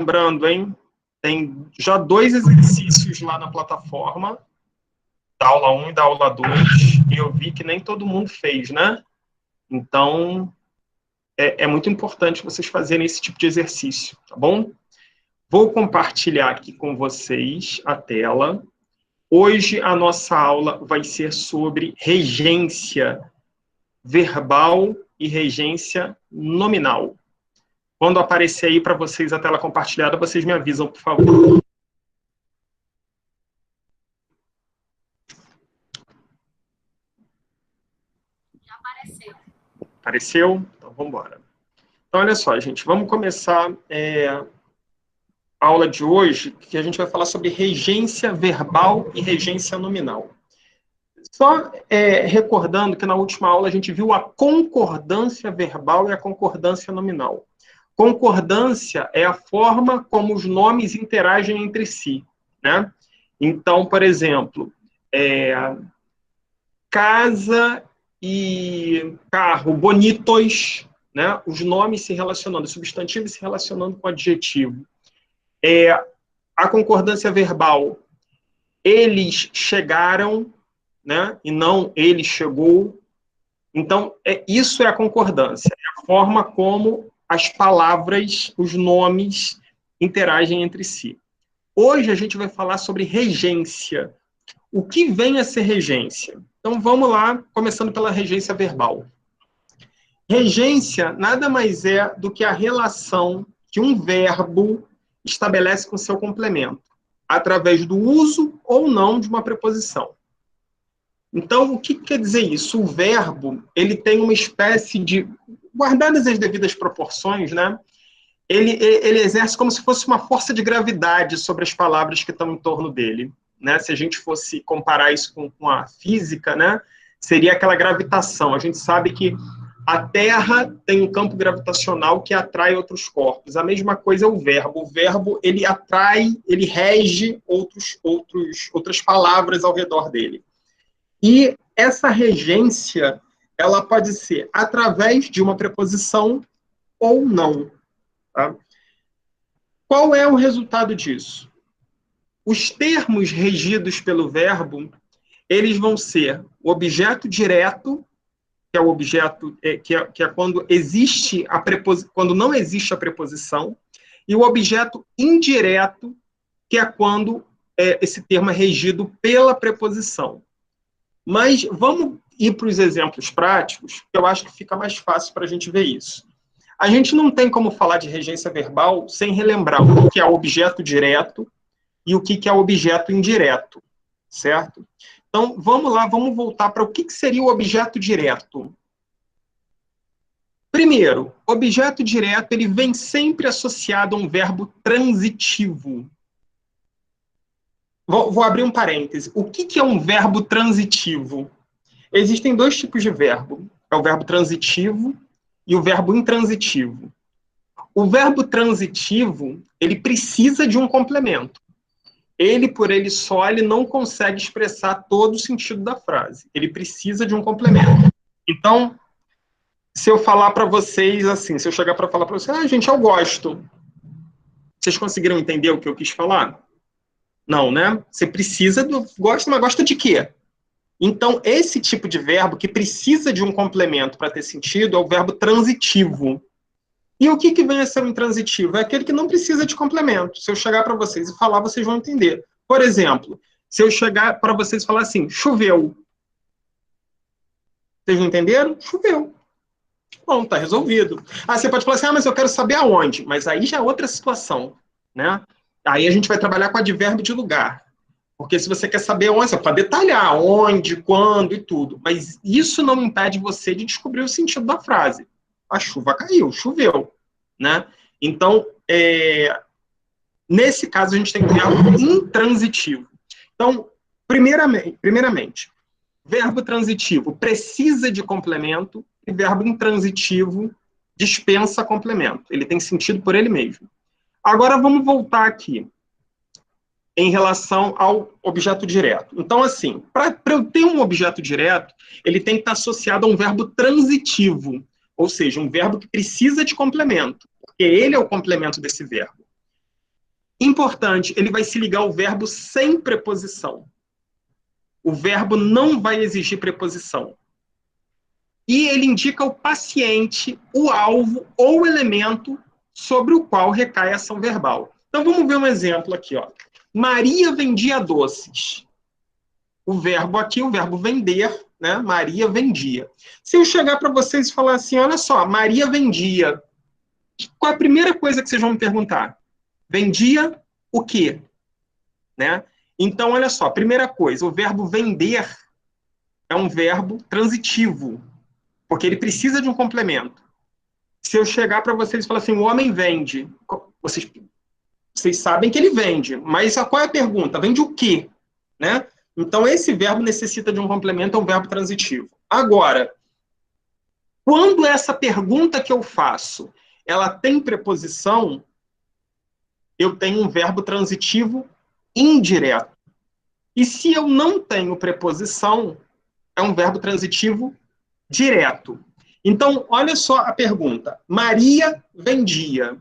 Lembrando, hein? Tem já 2 exercícios lá na plataforma, da aula 1 e da aula 2, e eu vi que nem todo mundo fez, né? Então, é muito importante vocês fazerem esse tipo de exercício, tá bom? Vou compartilhar aqui com vocês a tela. Hoje a nossa aula vai ser sobre regência verbal e regência nominal. Quando aparecer aí para vocês a tela compartilhada, vocês me avisam, por favor. Já apareceu. Apareceu? Então, vamos embora. Então, olha só, gente, vamos começar a aula de hoje, que a gente vai falar sobre regência verbal e regência nominal. Só recordando que na última aula a gente viu a concordância verbal e a concordância nominal. Concordância é a forma como os nomes interagem entre si, né? Então, por exemplo, casa e carro, bonitos, né? Os nomes se relacionando, substantivos se relacionando com adjetivo. A concordância verbal, eles chegaram, né? E não ele chegou. Então, isso é a concordância, é a forma como as palavras, os nomes interagem entre si. Hoje a gente vai falar sobre regência. O que vem a ser regência? Então vamos lá, começando pela regência verbal. Regência nada mais é do que a relação que um verbo estabelece com seu complemento, através do uso ou não de uma preposição. Então, o que quer dizer isso? O verbo, ele tem uma espécie de, guardadas as devidas proporções, né? Ele exerce como se fosse uma força de gravidade sobre as palavras que estão em torno dele, né? Se a gente fosse comparar isso com a física, né? Seria aquela gravitação. A gente sabe que a Terra tem um campo gravitacional que atrai outros corpos. A mesma coisa é o verbo. O verbo, ele atrai, ele rege outras palavras ao redor dele. E essa regência, ela pode ser através de uma preposição ou não. Tá? Qual é o resultado disso? Os termos regidos pelo verbo, eles vão ser o objeto direto, que é o objeto que é quando existe quando não existe a preposição, e o objeto indireto, que é quando esse termo é regido pela preposição. Mas vamos ir para os exemplos práticos, que eu acho que fica mais fácil para a gente ver isso. A gente não tem como falar de regência verbal sem relembrar o que é o objeto direto e o que é o objeto indireto, certo? Então, vamos lá, vamos voltar para o que seria o objeto direto. Primeiro, objeto direto, ele vem sempre associado a um verbo transitivo. Vou abrir um parêntese. O que é um verbo transitivo? Existem 2 tipos de verbo. É o verbo transitivo e o verbo intransitivo. O verbo transitivo, ele precisa de um complemento. Ele, por ele só, ele não consegue expressar todo o sentido da frase. Ele precisa de um complemento. Então, se eu falar para vocês assim, se eu chegar para falar para vocês, gente, eu gosto. Vocês conseguiram entender o que eu quis falar? Não, né? Você precisa do gosta, mas gosta de quê? Então, esse tipo de verbo que precisa de um complemento para ter sentido é o verbo transitivo. E o que vem a ser um intransitivo? É aquele que não precisa de complemento. Se eu chegar para vocês e falar, vocês vão entender. Por exemplo, se eu chegar para vocês e falar assim, choveu. Vocês não entenderam? Choveu. Bom, está resolvido. Você pode falar assim, mas eu quero saber aonde. Mas aí já é outra situação, né? Aí a gente vai trabalhar com advérbio de lugar. Porque se você quer saber onde, você pode detalhar onde, quando e tudo. Mas isso não impede você de descobrir o sentido da frase. A chuva caiu, choveu, né? Então, nesse caso, a gente tem um verbo intransitivo. Então, primeiramente, verbo transitivo precisa de complemento e verbo intransitivo dispensa complemento. Ele tem sentido por ele mesmo. Agora, vamos voltar aqui em relação ao objeto direto. Então, assim, para eu ter um objeto direto, ele tem que estar associado a um verbo transitivo, ou seja, um verbo que precisa de complemento, porque ele é o complemento desse verbo. Importante, ele vai se ligar ao verbo sem preposição. O verbo não vai exigir preposição. E ele indica o paciente, o alvo ou o elemento sobre o qual recai a ação verbal. Então, vamos ver um exemplo aqui. Ó. Maria vendia doces. O verbo aqui, o verbo vender, né? Maria vendia. Se eu chegar para vocês e falar assim, olha só, Maria vendia. Qual é a primeira coisa que vocês vão me perguntar? Vendia o quê? Né? Então, olha só, primeira coisa, o verbo vender é um verbo transitivo, porque ele precisa de um complemento. Se eu chegar para vocês e falar assim, o homem vende, vocês sabem que ele vende, mas qual é a pergunta? Vende o quê? Né? Então, esse verbo necessita de um complemento, é um verbo transitivo. Agora, quando essa pergunta que eu faço, ela tem preposição, eu tenho um verbo transitivo indireto. E se eu não tenho preposição, é um verbo transitivo direto. Então, olha só a pergunta. Maria vendia.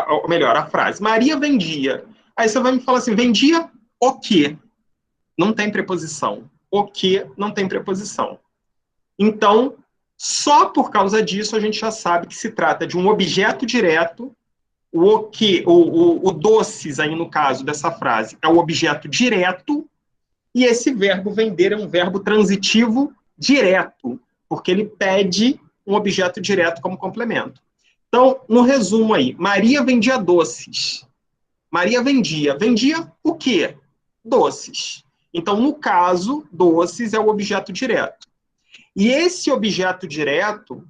Ou melhor, a frase. Maria vendia. Aí você vai me falar assim, vendia o quê? Não tem preposição. O quê não tem preposição. Então, só por causa disso, a gente já sabe que se trata de um objeto direto. O que, o doces, aí no caso dessa frase, é o objeto direto, e esse verbo vender é um verbo transitivo direto, porque ele pede um objeto direto como complemento. Então, no resumo aí, Maria vendia doces. Maria vendia. Vendia o quê? Doces. Então, no caso, doces é o objeto direto. E esse objeto direto,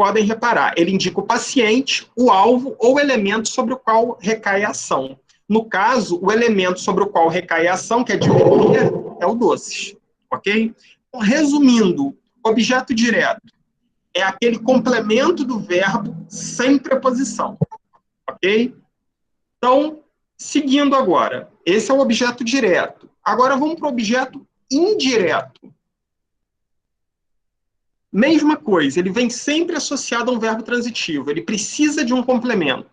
podem reparar, ele indica o paciente, o alvo ou o elemento sobre o qual recai a ação. No caso, o elemento sobre o qual recai a ação, que é de vender, é o doces. Ok? Então, resumindo, objeto direto é aquele complemento do verbo sem preposição. Ok? Então, seguindo agora, esse é o objeto direto. Agora vamos para o objeto indireto. Mesma coisa, ele vem sempre associado a um verbo transitivo, ele precisa de um complemento.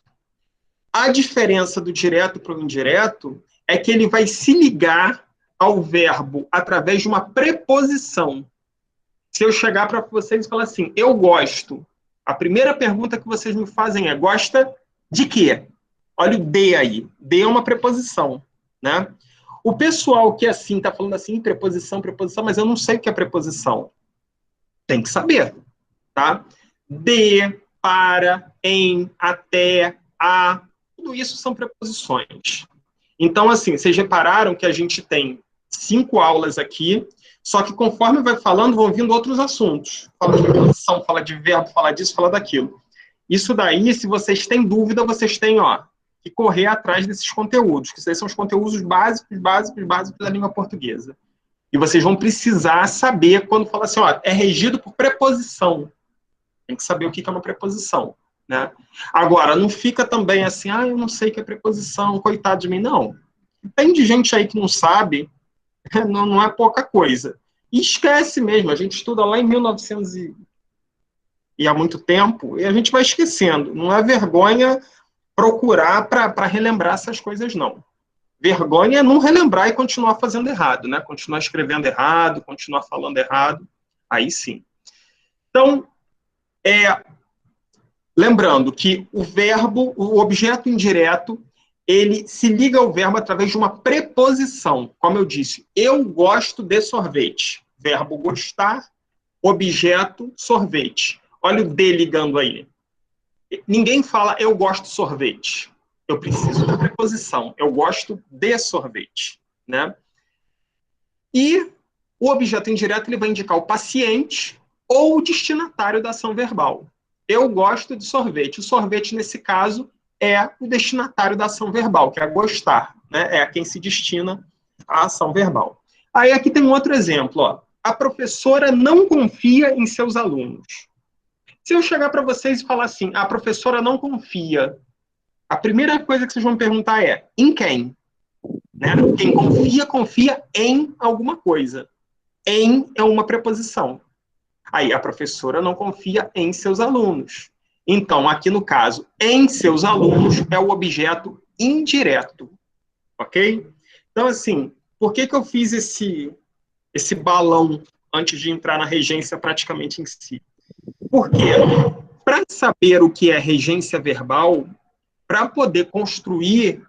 A diferença do direto para o indireto é que ele vai se ligar ao verbo através de uma preposição. Se eu chegar para vocês e falar assim, eu gosto, a primeira pergunta que vocês me fazem é, gosta de quê? Olha o de aí, de é uma preposição, né? O pessoal que assim está falando assim, preposição, mas eu não sei o que é preposição. Tem que saber, tá? De, para, em, até, a, tudo isso são preposições. Então, assim, vocês repararam que a gente tem 5 aulas aqui, só que conforme vai falando, vão vindo outros assuntos. Fala de preposição, fala de verbo, fala disso, fala daquilo. Isso daí, se vocês têm dúvida, vocês têm, ó, que correr atrás desses conteúdos, que esses são os conteúdos básicos da língua portuguesa. E vocês vão precisar saber quando fala assim, ó, é regido por preposição. Tem que saber o que é uma preposição, né? Agora, não fica também assim, eu não sei o que é preposição, coitado de mim. Não. Tem de gente aí que não sabe, não é pouca coisa. E esquece mesmo, a gente estuda lá em 1900 e há muito tempo, e a gente vai esquecendo. Não é vergonha procurar para relembrar essas coisas, não. Vergonha é não relembrar e continuar fazendo errado, né? Continuar escrevendo errado, continuar falando errado. Aí sim. Então, lembrando que o verbo, o objeto indireto, ele se liga ao verbo através de uma preposição. Como eu disse, eu gosto de sorvete. Verbo gostar, objeto, sorvete. Olha o de ligando aí. Ninguém fala eu gosto de sorvete. Eu preciso da preposição. Eu gosto de sorvete, né? E o objeto indireto ele vai indicar o paciente ou o destinatário da ação verbal. Eu gosto de sorvete. O sorvete, nesse caso, é o destinatário da ação verbal, que é gostar, né? É a quem se destina à ação verbal. Aí aqui tem um outro exemplo, ó. A professora não confia em seus alunos. Se eu chegar para vocês e falar assim, a professora não confia, a primeira coisa que vocês vão perguntar é, em quem? Né? Quem confia, confia em alguma coisa. Em é uma preposição. Aí, a professora não confia em seus alunos. Então, aqui no caso, em seus alunos é o objeto indireto, ok? Então, assim, por que eu fiz esse balão antes de entrar na regência praticamente em si? Porque, para saber o que é regência verbal, para poder construir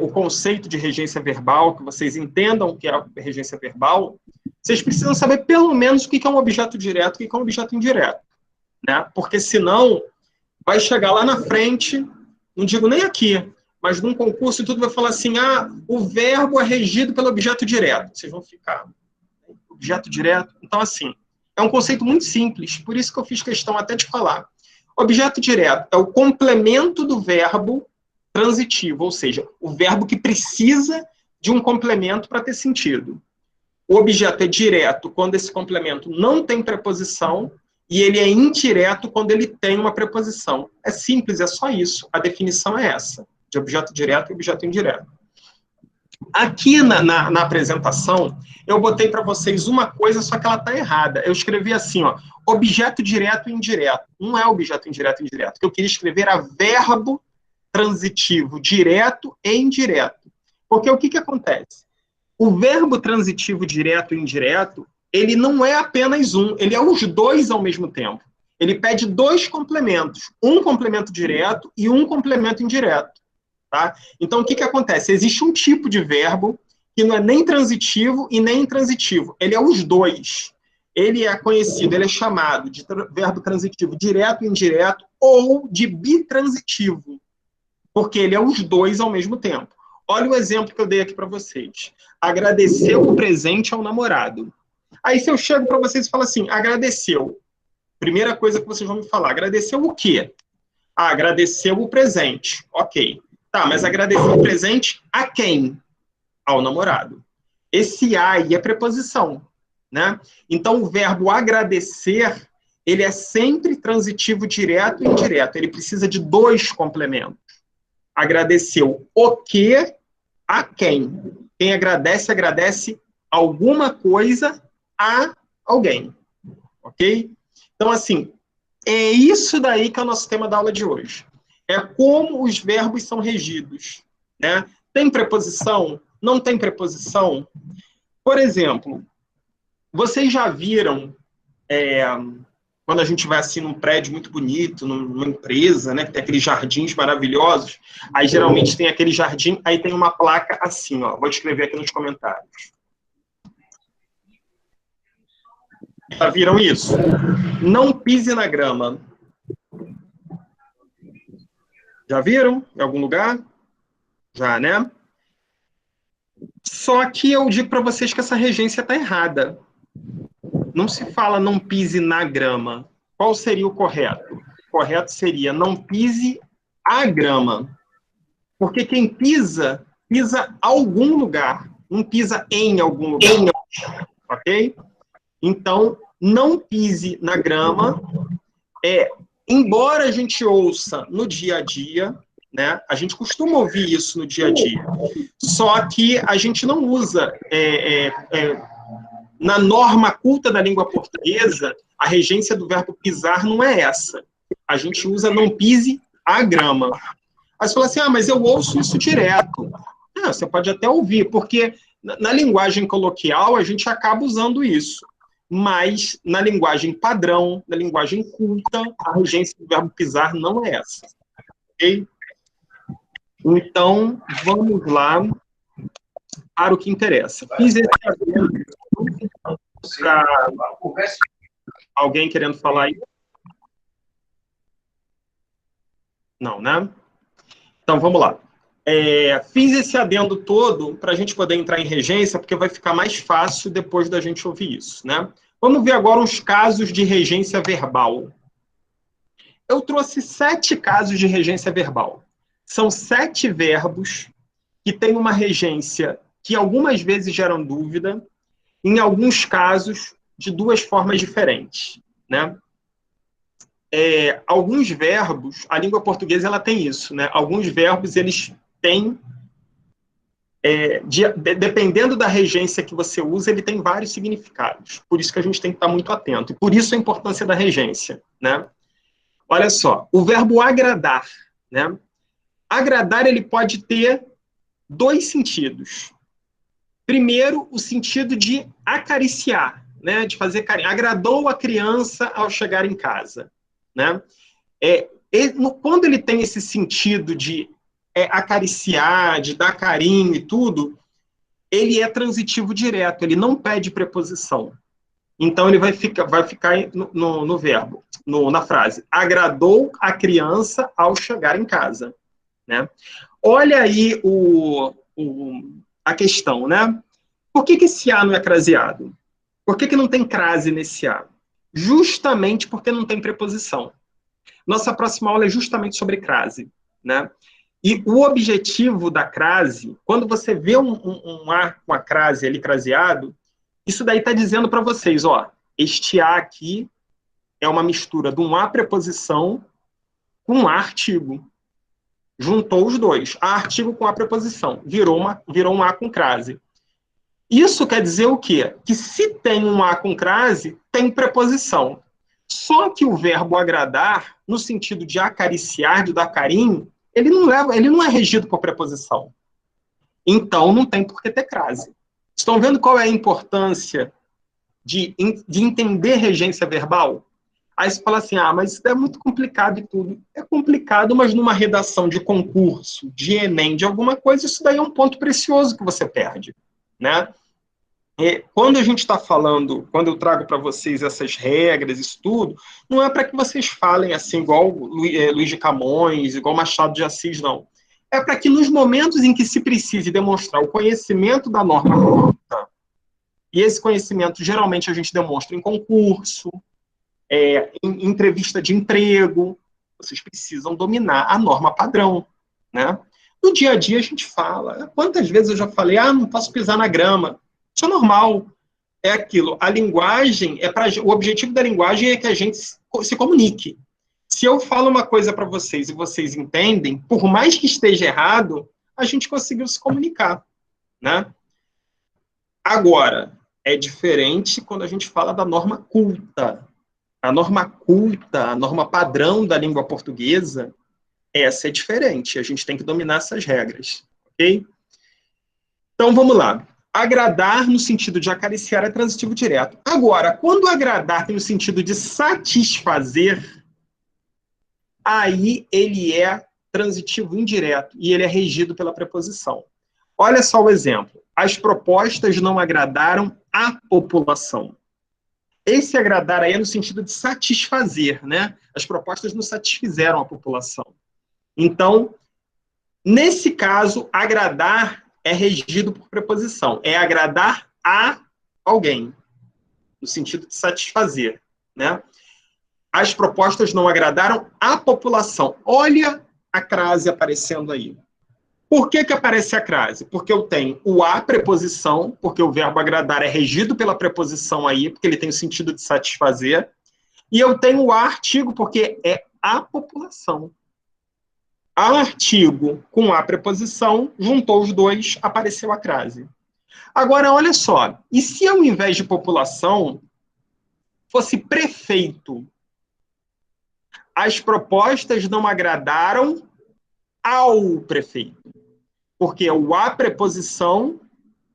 o conceito de regência verbal, que vocês entendam o que é a regência verbal, vocês precisam saber pelo menos o que é um objeto direto e o que é um objeto indireto, né? Porque senão vai chegar lá na frente, não digo nem aqui, mas num concurso e tudo vai falar assim, o verbo é regido pelo objeto direto. Vocês vão ficar, objeto direto? Então, assim, é um conceito muito simples, por isso que eu fiz questão até de falar. Objeto direto é o complemento do verbo transitivo, ou seja, o verbo que precisa de um complemento para ter sentido. O objeto é direto quando esse complemento não tem preposição e ele é indireto quando ele tem uma preposição. É simples, é só isso. A definição é essa, de objeto direto e objeto indireto. Aqui na apresentação, eu botei para vocês uma coisa, só que ela está errada. Eu escrevi assim, ó, objeto direto e indireto. Não é objeto indireto e indireto. O que eu queria escrever era verbo transitivo direto e indireto. Porque o que acontece? O verbo transitivo direto e indireto, ele não é apenas um, ele é os dois ao mesmo tempo. Ele pede dois complementos, um complemento direto e um complemento indireto. Tá? Então, o que acontece? Existe um tipo de verbo que não é nem transitivo e nem intransitivo. Ele é os dois. Ele é conhecido, ele é chamado de verbo transitivo direto e indireto ou de bitransitivo, porque ele é os dois ao mesmo tempo. Olha o exemplo que eu dei aqui para vocês. Agradeceu o presente ao namorado. Aí, se eu chego para vocês e falo assim, agradeceu. Primeira coisa que vocês vão me falar, agradeceu o quê? Agradeceu o presente. Ok. Tá, mas agradeceu o presente a quem? Ao namorado. Esse a aí é preposição, né? Então, o verbo agradecer, ele é sempre transitivo direto e indireto. Ele precisa de dois complementos. Agradeceu o quê? A quem? Quem agradece, agradece alguma coisa a alguém. Ok? Então, assim, é isso daí que é o nosso tema da aula de hoje. É como os verbos são regidos, né? Tem preposição? Não tem preposição? Por exemplo, vocês já viram quando a gente vai assim num prédio muito bonito, numa empresa, né, que tem aqueles jardins maravilhosos, aí geralmente tem aquele jardim, aí tem uma placa assim, ó, vou escrever aqui nos comentários. Já viram isso? Não pise na grama. Já viram? Em algum lugar? Já, né? Só que eu digo para vocês que essa regência está errada. Não se fala não pise na grama. Qual seria o correto? O correto seria não pise a grama. Porque quem pisa, pisa algum lugar. Não pisa em algum lugar. Ok? Então, não pise na grama embora a gente ouça no dia a dia, né? A gente costuma ouvir isso no dia a dia. Só que a gente não usa na norma culta da língua portuguesa, a regência do verbo pisar não é essa. A gente usa não pise a grama. Aí você fala assim, mas eu ouço isso direto. Você pode até ouvir, porque na linguagem coloquial a gente acaba usando isso. Mas na linguagem padrão, na linguagem culta, a regência do verbo pisar não é essa. Ok? Então, vamos lá para o que interessa. Fiz esse adendo para alguém querendo falar aí? Não, né? Então, vamos lá. Fiz esse adendo todo para a gente poder entrar em regência, porque vai ficar mais fácil depois da gente ouvir isso, né? Vamos ver agora uns casos de regência verbal. Eu trouxe 7 casos de regência verbal. São 7 verbos que têm uma regência que algumas vezes geram dúvida, em alguns casos, de 2 formas diferentes, né? Alguns verbos, a língua portuguesa ela tem isso, né? Alguns verbos, eles têm, dependendo da regência que você usa, ele tem vários significados. Por isso que a gente tem que estar muito atento. E por isso a importância da regência, né? Olha só, o verbo agradar, né? Agradar, ele pode ter dois sentidos. Primeiro, o sentido de acariciar, né? De fazer carinho. Agradou a criança ao chegar em casa, né? Quando ele tem esse sentido de acariciar, de dar carinho e tudo, ele é transitivo direto, ele não pede preposição. Então, ele vai ficar no verbo, na frase. Agradou a criança ao chegar em casa, né? Olha aí a questão, né? Por que esse A não é craseado? Por que não tem crase nesse A? Justamente porque não tem preposição. Nossa próxima aula é justamente sobre crase, né? E o objetivo da crase, quando você vê um A com a crase ali craseado, isso daí está dizendo para vocês, ó, este A aqui é uma mistura de um A preposição com um A artigo. Juntou os dois, A artigo com A preposição, virou um A com crase. Isso quer dizer o quê? Que se tem um A com crase, tem preposição. Só que o verbo agradar, no sentido de acariciar, de dar carinho, ele não é regido por preposição. Então, não tem por que ter crase. Estão vendo qual é a importância de entender regência verbal? Aí você fala assim, mas isso é muito complicado e tudo. É complicado, mas numa redação de concurso, de Enem, de alguma coisa, isso daí é um ponto precioso que você perde, né? Quando a gente está falando, quando eu trago para vocês essas regras, isso tudo, não é para que vocês falem assim, igual Luís de Camões, igual Machado de Assis, não. É para que nos momentos em que se precise demonstrar o conhecimento da norma culta, e esse conhecimento geralmente a gente demonstra em concurso, em entrevista de emprego, vocês precisam dominar a norma padrão, né? No dia a dia a gente fala, quantas vezes eu já falei, não posso pisar na grama. Isso é normal, é aquilo. A linguagem, o objetivo da linguagem é que a gente se comunique. Se eu falo uma coisa para vocês e vocês entendem, por mais que esteja errado, a gente conseguiu se comunicar, né? Agora, é diferente quando a gente fala da norma culta. A norma culta, a norma padrão da língua portuguesa, essa é diferente. A gente tem que dominar essas regras, ok? Então, vamos lá. Agradar no sentido de acariciar é transitivo direto. Agora, quando agradar tem o sentido de satisfazer, aí ele é transitivo indireto e ele é regido pela preposição. Olha só o exemplo. As propostas não agradaram a população. Esse agradar aí é no sentido de satisfazer, né? As propostas não satisfizeram a população. Então, nesse caso, agradar é regido por preposição. É agradar a alguém, no sentido de satisfazer, né? As propostas não agradaram a população. Olha a crase aparecendo aí. Por que aparece a crase? Porque eu tenho o a preposição, porque o verbo agradar é regido pela preposição aí, porque ele tem o sentido de satisfazer, e eu tenho o a artigo, porque é a população. A artigo com a preposição, juntou os dois, apareceu a crase. Agora, olha só, e se ao invés de população fosse prefeito? As propostas não agradaram ao prefeito, porque é o a preposição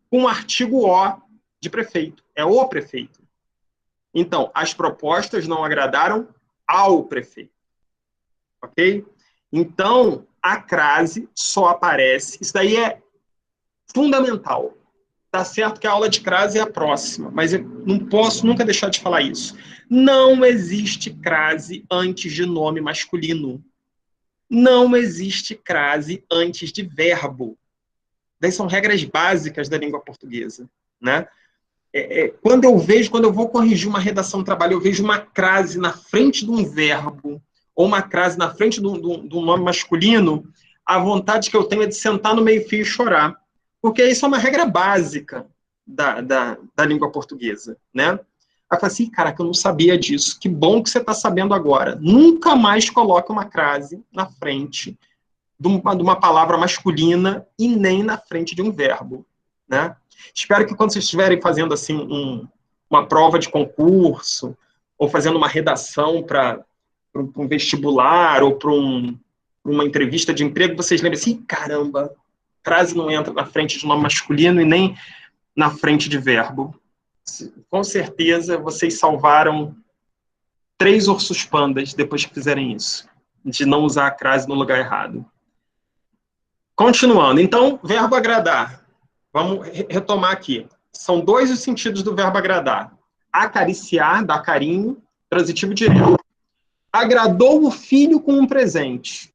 com o artigo o de prefeito, é o prefeito. Então, as propostas não agradaram ao prefeito, ok? Então, a crase só aparece, isso daí é fundamental. Tá certo que a aula de crase é a próxima, mas eu não posso nunca deixar de falar isso. Não existe crase antes de nome masculino. Não existe crase antes de verbo. Daí são regras básicas da língua portuguesa, né? Quando eu vou corrigir uma redação de trabalho, eu vejo uma crase na frente de um verbo, ou uma crase na frente de um nome masculino, a vontade que eu tenho é de sentar no meio-fio e chorar. Porque isso é uma regra básica da língua portuguesa, né? Aí eu falo assim, caraca, eu não sabia disso. Que bom que você está sabendo agora. Nunca mais coloque uma crase na frente de uma palavra masculina e nem na frente de um verbo, né? Espero que quando vocês estiverem fazendo assim uma prova de concurso ou fazendo uma redação para um vestibular ou para uma entrevista de emprego, vocês lembram assim, caramba, frase não entra na frente de nome masculino e nem na frente de verbo. Com certeza, vocês salvaram 3 ursos pandas depois que fizerem isso, de não usar a crase no lugar errado. Continuando, então, verbo agradar. Vamos retomar aqui. São 2 os sentidos do verbo agradar. Acariciar, dar carinho, transitivo direto. Agradou o filho com um presente.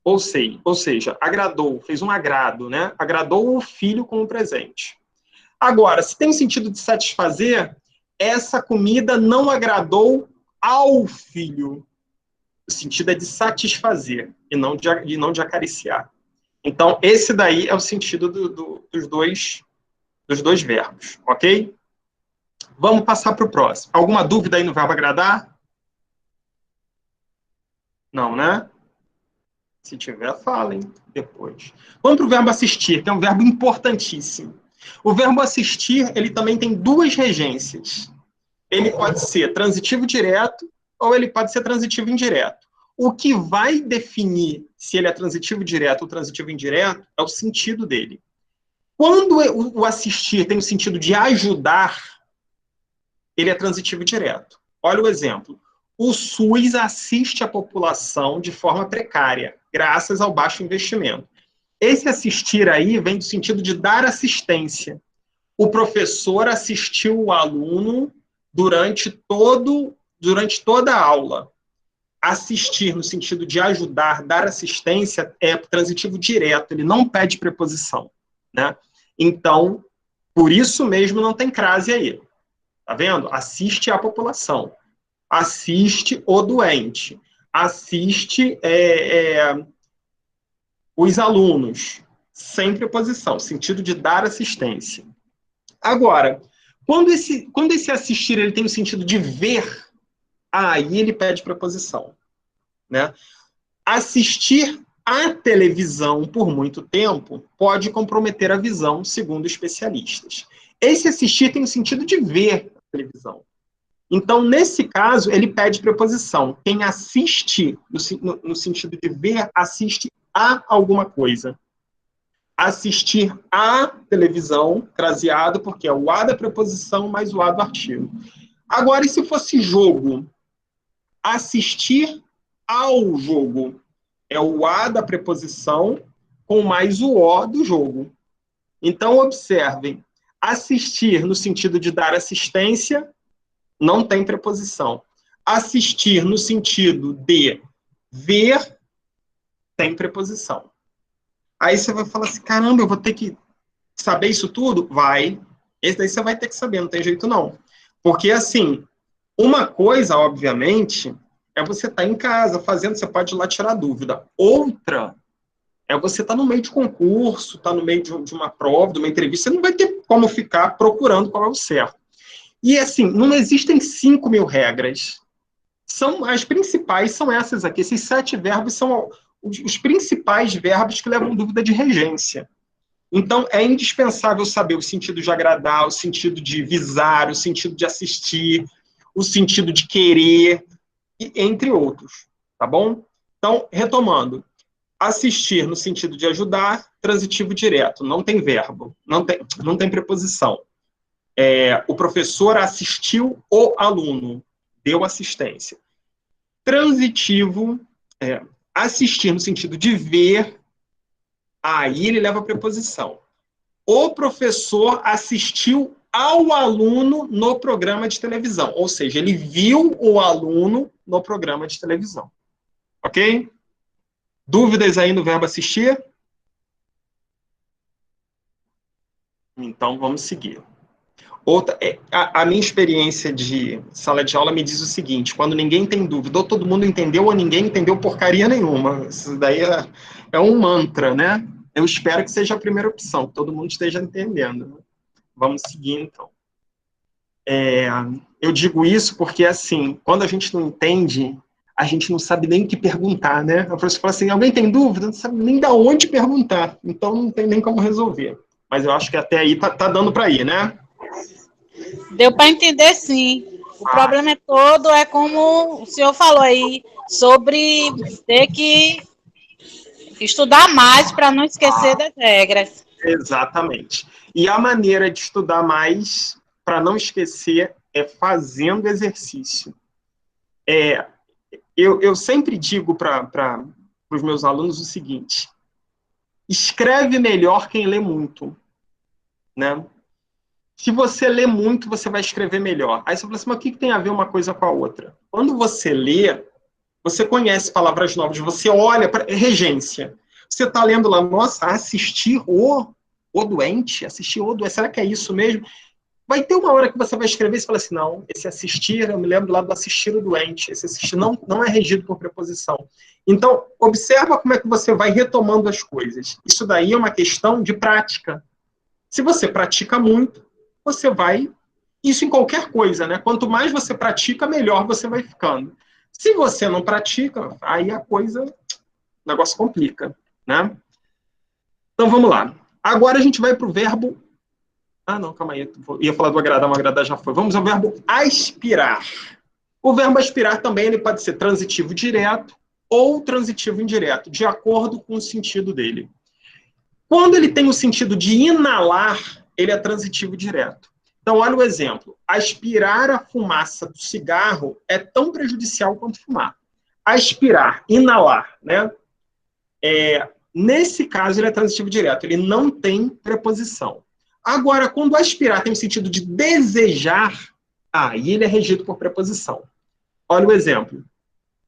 Ou seja, agradou, fez um agrado, né? Agradou o filho com um presente. Agora, se tem sentido de satisfazer, essa comida não agradou ao filho. O sentido é de satisfazer e não de acariciar. Então, esse daí é o sentido dos dois verbos, ok? Vamos passar para o próximo. Alguma dúvida aí no verbo agradar? Não, né? Se tiver, falem depois. Vamos para o verbo assistir, que é um verbo importantíssimo. O verbo assistir, ele também tem 2 regências. Ele pode ser transitivo direto ou ele pode ser transitivo indireto. O que vai definir se ele é transitivo direto ou transitivo indireto é o sentido dele. Quando o assistir tem o sentido de ajudar, ele é transitivo direto. Olha o exemplo. O SUS assiste a população de forma precária, graças ao baixo investimento. Esse assistir aí vem do sentido de dar assistência. O professor assistiu o aluno durante toda a aula. Assistir no sentido de ajudar, dar assistência, é transitivo direto, ele não pede preposição, né? Então, por isso mesmo não tem crase aí. Tá vendo? Assiste a população. Assiste o doente. Assiste os alunos. Sem preposição, sentido de dar assistência. Agora, quando esse assistir ele tem o sentido de ver, aí ele pede preposição, né? Assistir à televisão por muito tempo pode comprometer a visão, segundo especialistas. Esse assistir tem o sentido de ver a televisão. Então, nesse caso, ele pede preposição. Quem assiste, no sentido de ver, assiste a alguma coisa. Assistir à televisão, craseado, porque é o a da preposição mais o a do artigo. Agora, e se fosse jogo? Assistir ao jogo. É o a da preposição com mais o o do jogo. Então, observem. Assistir no sentido de dar assistência, não tem preposição. Assistir no sentido de ver, tem preposição. Aí você vai falar assim, caramba, eu vou ter que saber isso tudo? Vai. Esse daí você vai ter que saber, não tem jeito não. Porque, assim, uma coisa, obviamente, é você estar em casa fazendo, você pode ir lá tirar dúvida. Outra é você estar no meio de concurso, estar no meio de uma prova, de uma entrevista, você não vai ter como ficar procurando qual é o certo. E, assim, não existem 5.000 regras. As principais são essas aqui. Esses 7 verbos são os principais verbos que levam dúvida de regência. Então, é indispensável saber o sentido de agradar, o sentido de visar, o sentido de assistir, o sentido de querer, entre outros, tá bom? Então, retomando. Assistir no sentido de ajudar, transitivo direto, não tem verbo, não tem preposição. O professor assistiu o aluno, deu assistência. Transitivo, assistir no sentido de ver, aí ele leva a preposição. O professor assistiu ao aluno no programa de televisão, ou seja, ele viu o aluno no programa de televisão. Ok? Dúvidas aí no verbo assistir? Então, vamos seguir. A minha experiência de sala de aula me diz o seguinte, quando ninguém tem dúvida, ou todo mundo entendeu, ou ninguém entendeu porcaria nenhuma. Isso daí é um mantra, né? Eu espero que seja a primeira opção, que todo mundo esteja entendendo. Vamos seguir, então. Eu digo isso porque, assim, quando a gente não entende, a gente não sabe nem o que perguntar, né? A professora fala assim, alguém tem dúvida? Não sabe nem de onde perguntar, então não tem nem como resolver. Mas eu acho que até aí tá dando para ir, né? Deu para entender, sim. O problema todo é como o senhor falou aí, sobre ter que Estudar mais para não esquecer das regras. Exatamente. E a maneira de estudar mais, para não esquecer, é fazendo exercício. Eu sempre digo para os meus alunos o seguinte: escreve melhor quem lê muito, né? Se você lê muito, você vai escrever melhor. Aí você fala assim, mas o que tem a ver uma coisa com a outra? Quando você lê, você conhece palavras novas, você olha para regência. Você está lendo lá, nossa, assistir o doente, assistir o doente, será que é isso mesmo? Vai ter uma hora que você vai escrever e você fala assim, não, esse assistir, eu me lembro lá do assistir o doente, esse assistir não é regido por preposição. Então, observa como é que você vai retomando as coisas. Isso daí é uma questão de prática. Se você pratica muito, você vai... Isso em qualquer coisa, né? Quanto mais você pratica, melhor você vai ficando. Se você não pratica, aí a coisa... O negócio complica, né? Então, vamos lá. Agora a gente vai para o verbo... Ah, não, calma aí. Ia falar do agradar, mas agradar já foi. Vamos ao verbo aspirar. O verbo aspirar também ele pode ser transitivo direto ou transitivo indireto, de acordo com o sentido dele. Quando ele tem o sentido de inalar, ele é transitivo direto. Então, olha o exemplo. Aspirar a fumaça do cigarro é tão prejudicial quanto fumar. Aspirar, inalar, né? Nesse caso, ele é transitivo direto. Ele não tem preposição. Agora, quando aspirar tem o sentido de desejar, aí ele é regido por preposição. Olha o exemplo.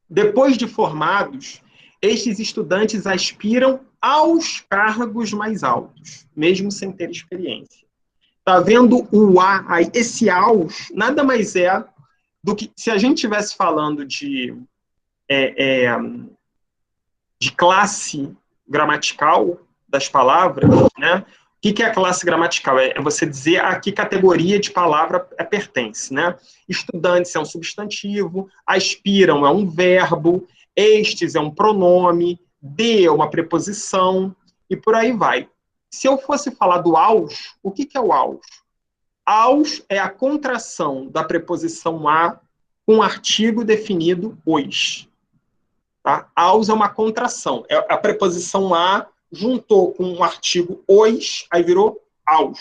Depois de formados, estes estudantes aspiram aos cargos mais altos, mesmo sem ter experiência. Está vendo o A aí? Esse aos nada mais é do que se a gente estivesse falando de classe gramatical das palavras, né? O que é a classe gramatical? É você dizer a que categoria de palavra pertence, né? Estudantes é um substantivo, aspiram é um verbo, estes é um pronome, de é uma preposição, e por aí vai. Se eu fosse falar do aos, o que é o aos? Aos é a contração da preposição a com um artigo definido os. Tá? Aos é uma contração. A preposição a juntou com um artigo os, aí virou aos.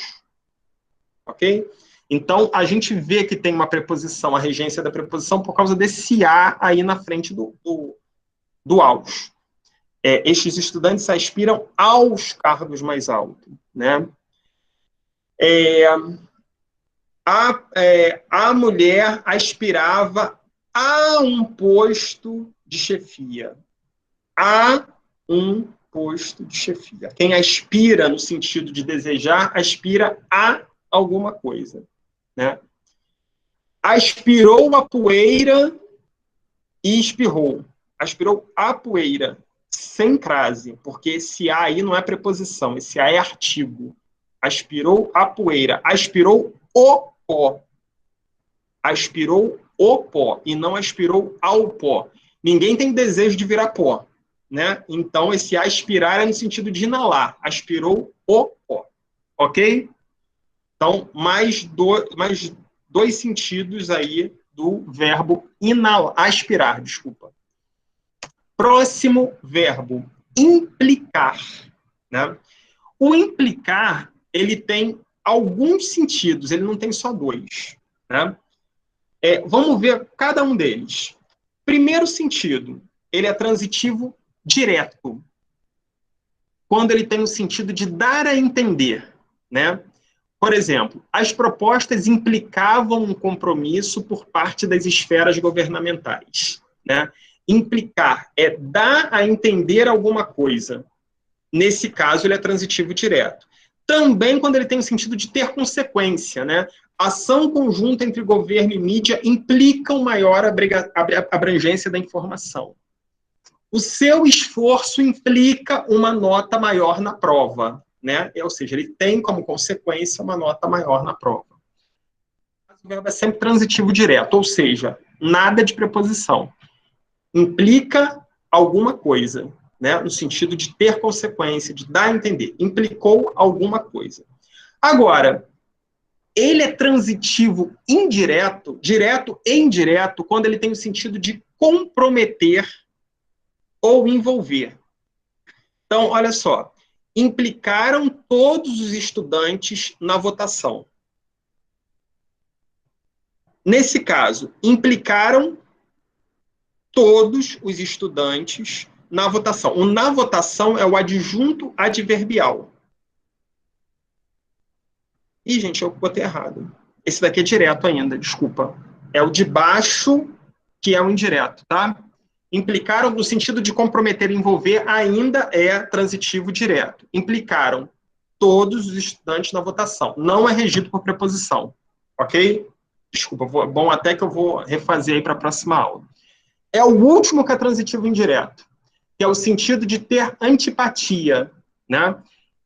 Ok? Então, a gente vê que tem uma preposição, a regência da preposição, por causa desse a aí na frente do aos. Estes estudantes aspiram aos cargos mais altos. Né? A mulher aspirava a um posto de chefia. A um posto de chefia. Quem aspira no sentido de desejar, aspira a alguma coisa. Né? Aspirou a poeira e espirrou. Aspirou a poeira, sem crase, porque esse a aí não é preposição, esse a é artigo. Aspirou a poeira, aspirou o pó. Aspirou o pó e não aspirou ao pó. Ninguém tem desejo de virar pó. Né? Então, esse aspirar é no sentido de inalar. Aspirou o pó. Ok? Então, mais dois sentidos aí do verbo inalar, aspirar, desculpa. Próximo verbo, implicar. Né? O implicar, ele tem alguns sentidos, ele não tem só dois. Né? Vamos ver cada um deles. Primeiro sentido, ele é transitivo direto, quando ele tem o sentido de dar a entender, né? Por exemplo, as propostas implicavam um compromisso por parte das esferas governamentais, né? Implicar é dar a entender alguma coisa. Nesse caso, ele é transitivo direto. Também quando ele tem o sentido de ter consequência, né? Ação conjunta entre governo e mídia implicam maior abrangência da informação. O seu esforço implica uma nota maior na prova, né? Ou seja, ele tem como consequência uma nota maior na prova. O verbo é sempre transitivo direto, ou seja, nada de preposição. Implica alguma coisa, né? No sentido de ter consequência, de dar a entender. Implicou alguma coisa. Agora, ele é transitivo indireto, direto e indireto, quando ele tem o sentido de comprometer ou envolver. Então, olha só. Implicaram todos os estudantes na votação. Nesse caso, implicaram todos os estudantes na votação. O na votação é o adjunto adverbial. Ih, gente, eu botei errado. Esse daqui é direto ainda, desculpa. É o de baixo que é o indireto, tá? Implicaram no sentido de comprometer e envolver ainda é transitivo direto. Implicaram todos os estudantes na votação. Não é regido por preposição, ok? Desculpa, bom, até que eu vou refazer aí para a próxima aula. É o último que é transitivo indireto, que é o sentido de ter antipatia, né?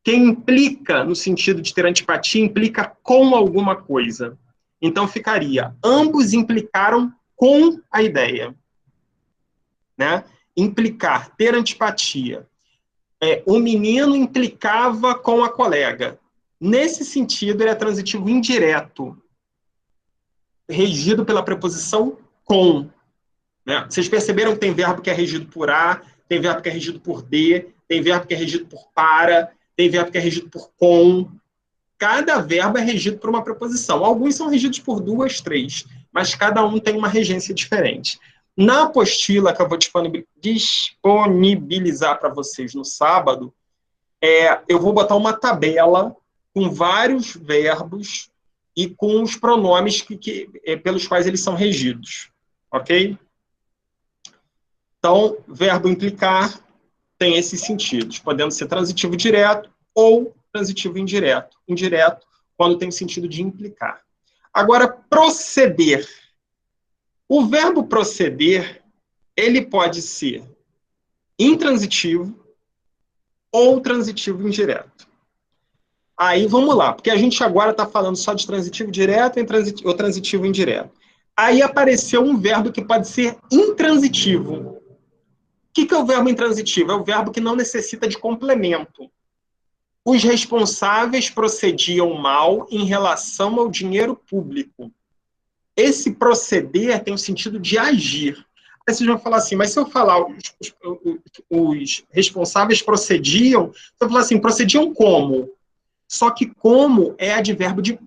Quem implica no sentido de ter antipatia implica com alguma coisa. Então ficaria, ambos implicaram com a ideia, né? Implicar, ter antipatia. O menino implicava com a colega. Nesse sentido, ele é transitivo indireto, regido pela preposição com. Né? Vocês perceberam que tem verbo que é regido por a, tem verbo que é regido por de, tem verbo que é regido por para, tem verbo que é regido por com. Cada verbo é regido por uma preposição. Alguns são regidos por duas, três, mas cada um tem uma regência diferente. Na apostila que eu vou disponibilizar para vocês no sábado, eu vou botar uma tabela com vários verbos e com os pronomes pelos quais eles são regidos. Ok? Então, verbo implicar tem esses sentidos, podendo ser transitivo direto ou transitivo indireto. Indireto, quando tem o sentido de implicar. Agora, proceder. O verbo proceder, ele pode ser intransitivo ou transitivo indireto. Aí, vamos lá, porque a gente agora está falando só de transitivo direto ou transitivo indireto. Aí apareceu um verbo que pode ser intransitivo. O que é o verbo intransitivo? É o verbo que não necessita de complemento. Os responsáveis procediam mal em relação ao dinheiro público. Esse proceder tem o sentido de agir. Aí vocês vão falar assim, mas se eu falar os responsáveis procediam, eu vou falar assim, procediam como? Só que como é advérbio de...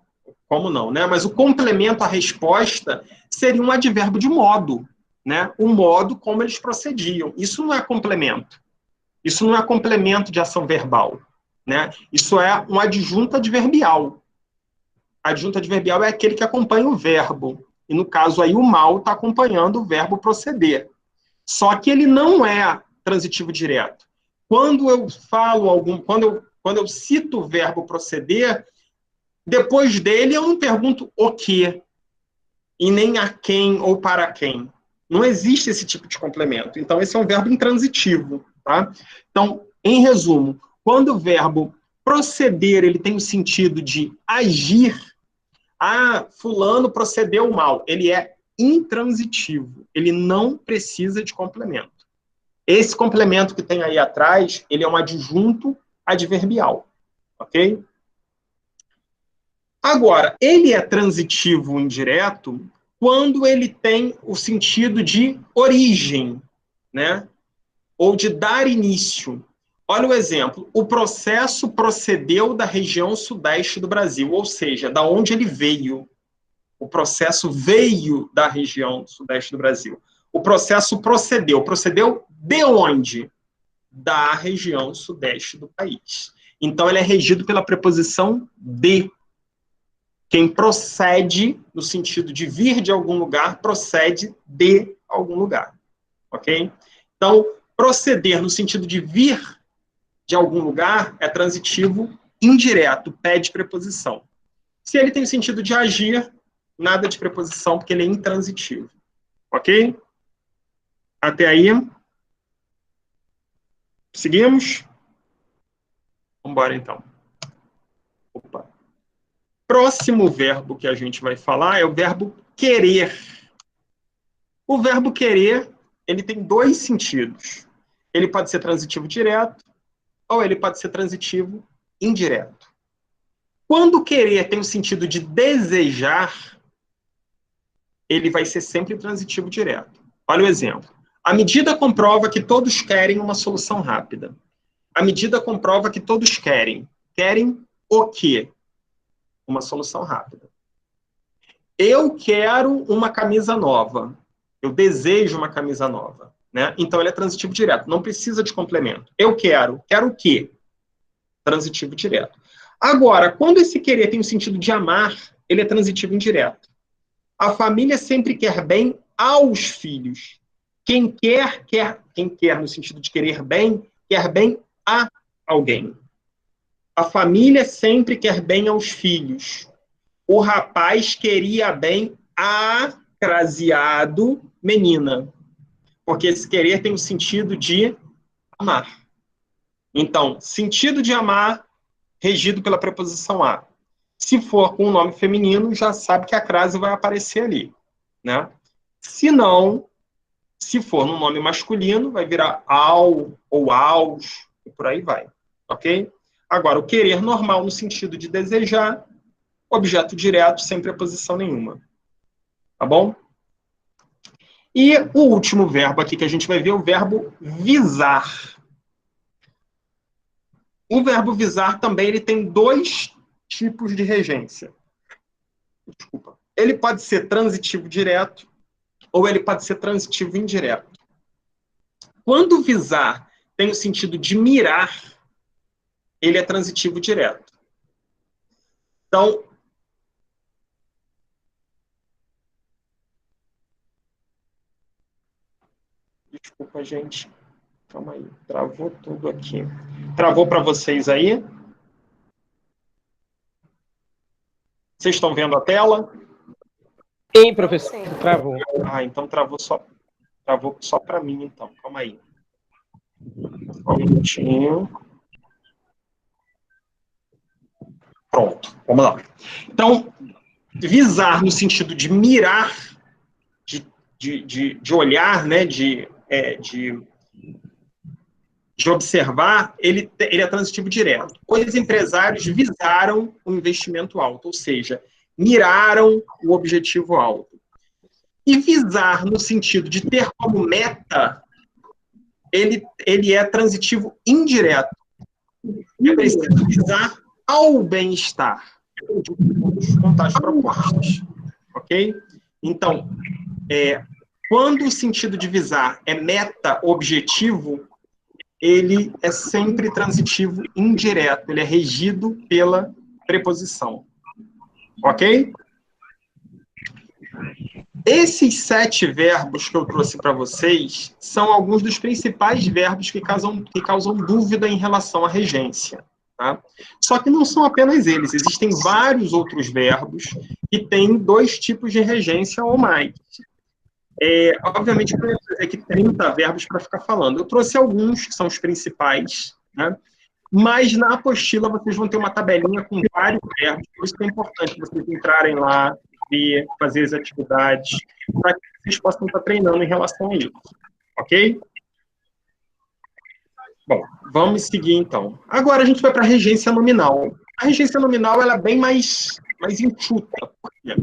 Como não, né? Mas o complemento à resposta seria um advérbio de modo, né? O modo como eles procediam. Isso não é complemento. Isso não é complemento de ação verbal, né? Isso é um adjunto adverbial. Adjunto adverbial é aquele que acompanha o verbo. E, no caso aí, o mal está acompanhando o verbo proceder. Só que ele não é transitivo direto. Quando eu falo quando eu cito o verbo proceder, depois dele eu não pergunto o quê, e nem a quem ou para quem. Não existe esse tipo de complemento. Então, esse é um verbo intransitivo, tá? Então, em resumo, quando o verbo proceder, ele tem o sentido de agir, fulano procedeu mal, ele é intransitivo, ele não precisa de complemento. Esse complemento que tem aí atrás, ele é um adjunto adverbial, ok? Agora, ele é transitivo indireto quando ele tem o sentido de origem, né? Ou de dar início. Olha o exemplo. O processo procedeu da região sudeste do Brasil, ou seja, da onde ele veio. O processo veio da região sudeste do Brasil. O processo procedeu. Procedeu de onde? Da região sudeste do país. Então, ele é regido pela preposição de. Quem procede, no sentido de vir de algum lugar, procede de algum lugar. Ok? Então, proceder no sentido de vir de algum lugar é transitivo indireto, pede preposição. Se ele tem o sentido de agir, nada de preposição, porque ele é intransitivo. Ok? Até aí? Seguimos? Vamos embora, então. Opa. Próximo verbo que a gente vai falar é o verbo querer. O verbo querer, ele tem dois sentidos. Ele pode ser transitivo direto ou ele pode ser transitivo indireto. Quando querer tem o sentido de desejar, ele vai ser sempre transitivo direto. Olha o exemplo. A medida comprova que todos querem uma solução rápida. A medida comprova que todos querem. Querem o quê? Uma solução rápida. Eu quero uma camisa nova. Eu desejo uma camisa nova. Né? Então, ele é transitivo direto. Não precisa de complemento. Eu quero. Quero o quê? Transitivo direto. Agora, quando esse querer tem o sentido de amar, ele é transitivo indireto. A família sempre quer bem aos filhos. Quem quer no sentido de querer bem, quer bem a alguém. A família sempre quer bem aos filhos. O rapaz queria bem a craseado menina. Porque esse querer tem o sentido de amar. Então, sentido de amar, regido pela preposição a. Se for com um nome feminino, já sabe que a crase vai aparecer ali. Né? Se não, se for no nome masculino, vai virar ao ou aos, e por aí vai. Ok? Agora, o querer normal, no sentido de desejar, objeto direto, sem preposição nenhuma. Tá bom? E o último verbo aqui que a gente vai ver é o verbo visar. O verbo visar também ele tem dois tipos de regência. Desculpa. Ele pode ser transitivo direto ou ele pode ser transitivo indireto. Quando visar tem o sentido de mirar, ele é transitivo direto. Então, desculpa, gente. Calma aí. Travou tudo aqui. Travou para vocês aí? Vocês estão vendo a tela? Sim, professor. Travou. Ah, então travou só para mim, então. Calma aí. Só um minutinho. Pronto, vamos lá. Então, visar no sentido de mirar, de olhar, né, de observar, ele é transitivo direto. Os empresários visaram o investimento alto, ou seja, miraram o objetivo alto. E visar no sentido de ter como meta, ele é transitivo indireto. É preciso visar ao bem-estar. Contar as propostas. Ok? Então, quando o sentido de visar é meta-objetivo, ele é sempre transitivo indireto, ele é regido pela preposição. Ok? Esses 7 verbos que eu trouxe para vocês são alguns dos principais verbos que causam dúvida em relação à regência. Tá? Só que não são apenas eles, existem vários outros verbos que têm 2 tipos de regência ou mais. Obviamente, eu não ia trazer aqui 30 verbos para ficar falando. Eu trouxe alguns que são os principais, né? Mas na apostila vocês vão ter uma tabelinha com vários verbos, por isso que é importante vocês entrarem lá, ver, fazer as atividades, para que vocês possam estar treinando em relação a isso. Ok? Bom, vamos seguir então. Agora a gente vai para a regência nominal. A regência nominal ela é bem mais enxuta. Por quê?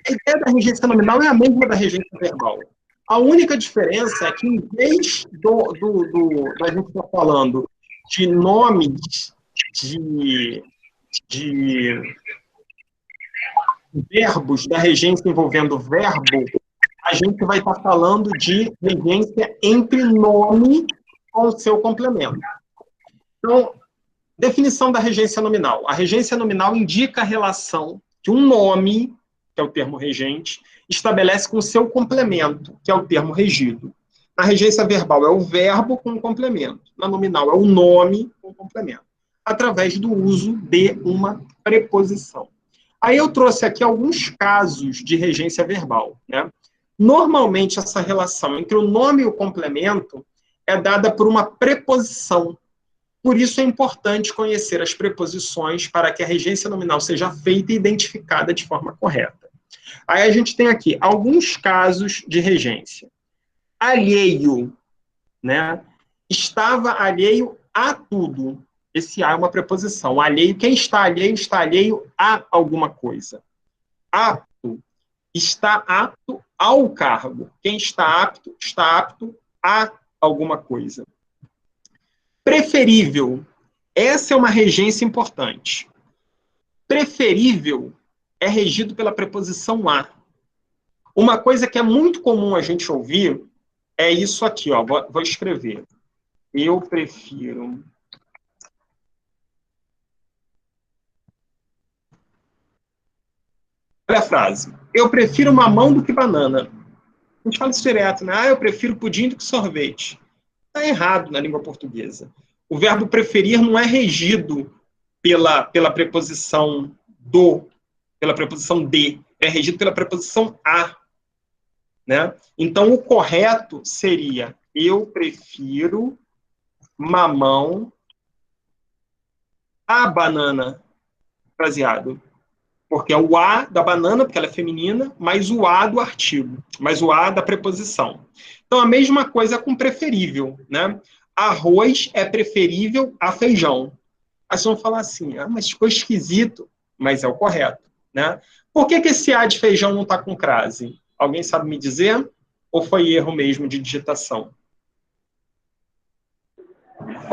A ideia da regência nominal é a mesma da regência verbal. A única diferença é que, em vez da gente estar falando de nomes de verbos da regência envolvendo verbo, a gente vai estar falando de regência entre nome com o seu complemento. Então, definição da regência nominal. A regência nominal indica a relação que um nome, que é o termo regente, estabelece com o seu complemento, que é o termo regido. Na regência verbal é o verbo com o complemento. Na nominal é o nome com o complemento. Através do uso de uma preposição. Aí eu trouxe aqui alguns casos de regência verbal. Né? Normalmente, essa relação entre o nome e o complemento é dada por uma preposição. Por isso é importante conhecer as preposições para que a regência nominal seja feita e identificada de forma correta. Aí a gente tem aqui alguns casos de regência. Alheio, né? Estava alheio a tudo. Esse a é uma preposição. Alheio, quem está alheio a alguma coisa. Apto, está apto ao cargo. Quem está apto a alguma coisa. Preferível. Essa é uma regência importante. Preferível é regido pela preposição a. Uma coisa que é muito comum a gente ouvir é isso aqui, ó. Vou escrever. Eu prefiro. Olha a frase. Eu prefiro mamão do que banana. A gente fala isso direto, né? Eu prefiro pudim do que sorvete. Está errado na língua portuguesa. O verbo preferir não é regido pela preposição do, pela preposição de, é regido pela preposição a. Né? Então, o correto seria eu prefiro mamão a banana, fraseado. Porque é o a da banana, porque ela é feminina, mais o a do artigo, mais o a da preposição. Então, a mesma coisa com preferível, né? Arroz é preferível a feijão. Aí vocês vão falar assim, mas ficou esquisito, mas é o correto, né? Por que esse a de feijão não está com crase? Alguém sabe me dizer? Ou foi erro mesmo de digitação?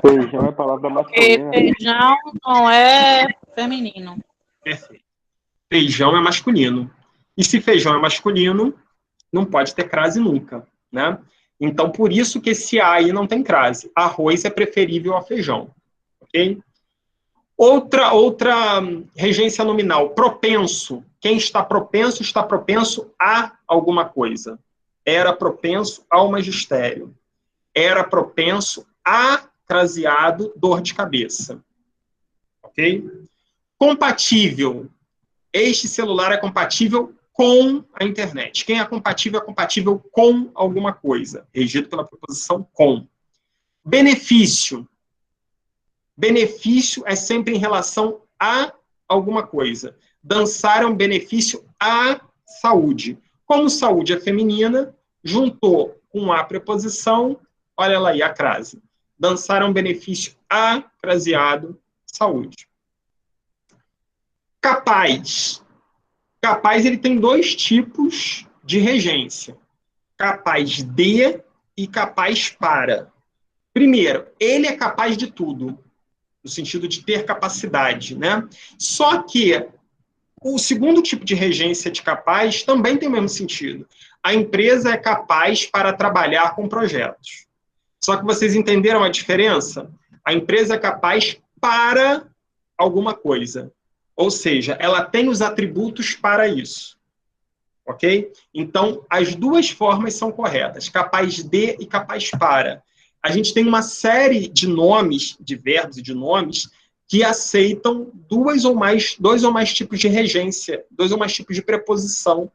Feijão é palavra Porque masculina. feijão não é feminino. Perfeito. Feijão é masculino. E se feijão é masculino, não pode ter crase nunca, né? Então, por isso que esse A aí não tem crase. Arroz é preferível a feijão, ok? Outra regência nominal, propenso. Quem está propenso a alguma coisa. Era propenso ao magistério. Era propenso a craseado, dor de cabeça. Ok? Compatível. Este celular é compatível com a internet. Quem é compatível com alguma coisa, regido pela preposição com. Benefício. Benefício é sempre em relação a alguma coisa. Dançar é um benefício à saúde. Como saúde é feminina, juntou com a preposição, olha lá aí a crase. Dançar é um benefício a craseado saúde. Capaz. Capaz, ele tem dois tipos de regência. Capaz de e capaz para. Primeiro, ele é capaz de tudo, no sentido de ter capacidade, né? Só que o segundo tipo de regência de capaz também tem o mesmo sentido. A empresa é capaz para trabalhar com projetos. Só que vocês entenderam a diferença? A empresa é capaz para alguma coisa. Ou seja, ela tem os atributos para isso. Ok? Então, as duas formas são corretas. Capaz de e capaz para. A gente tem uma série de nomes, de verbos e de nomes, que aceitam dois ou mais tipos de regência, dois ou mais tipos de preposição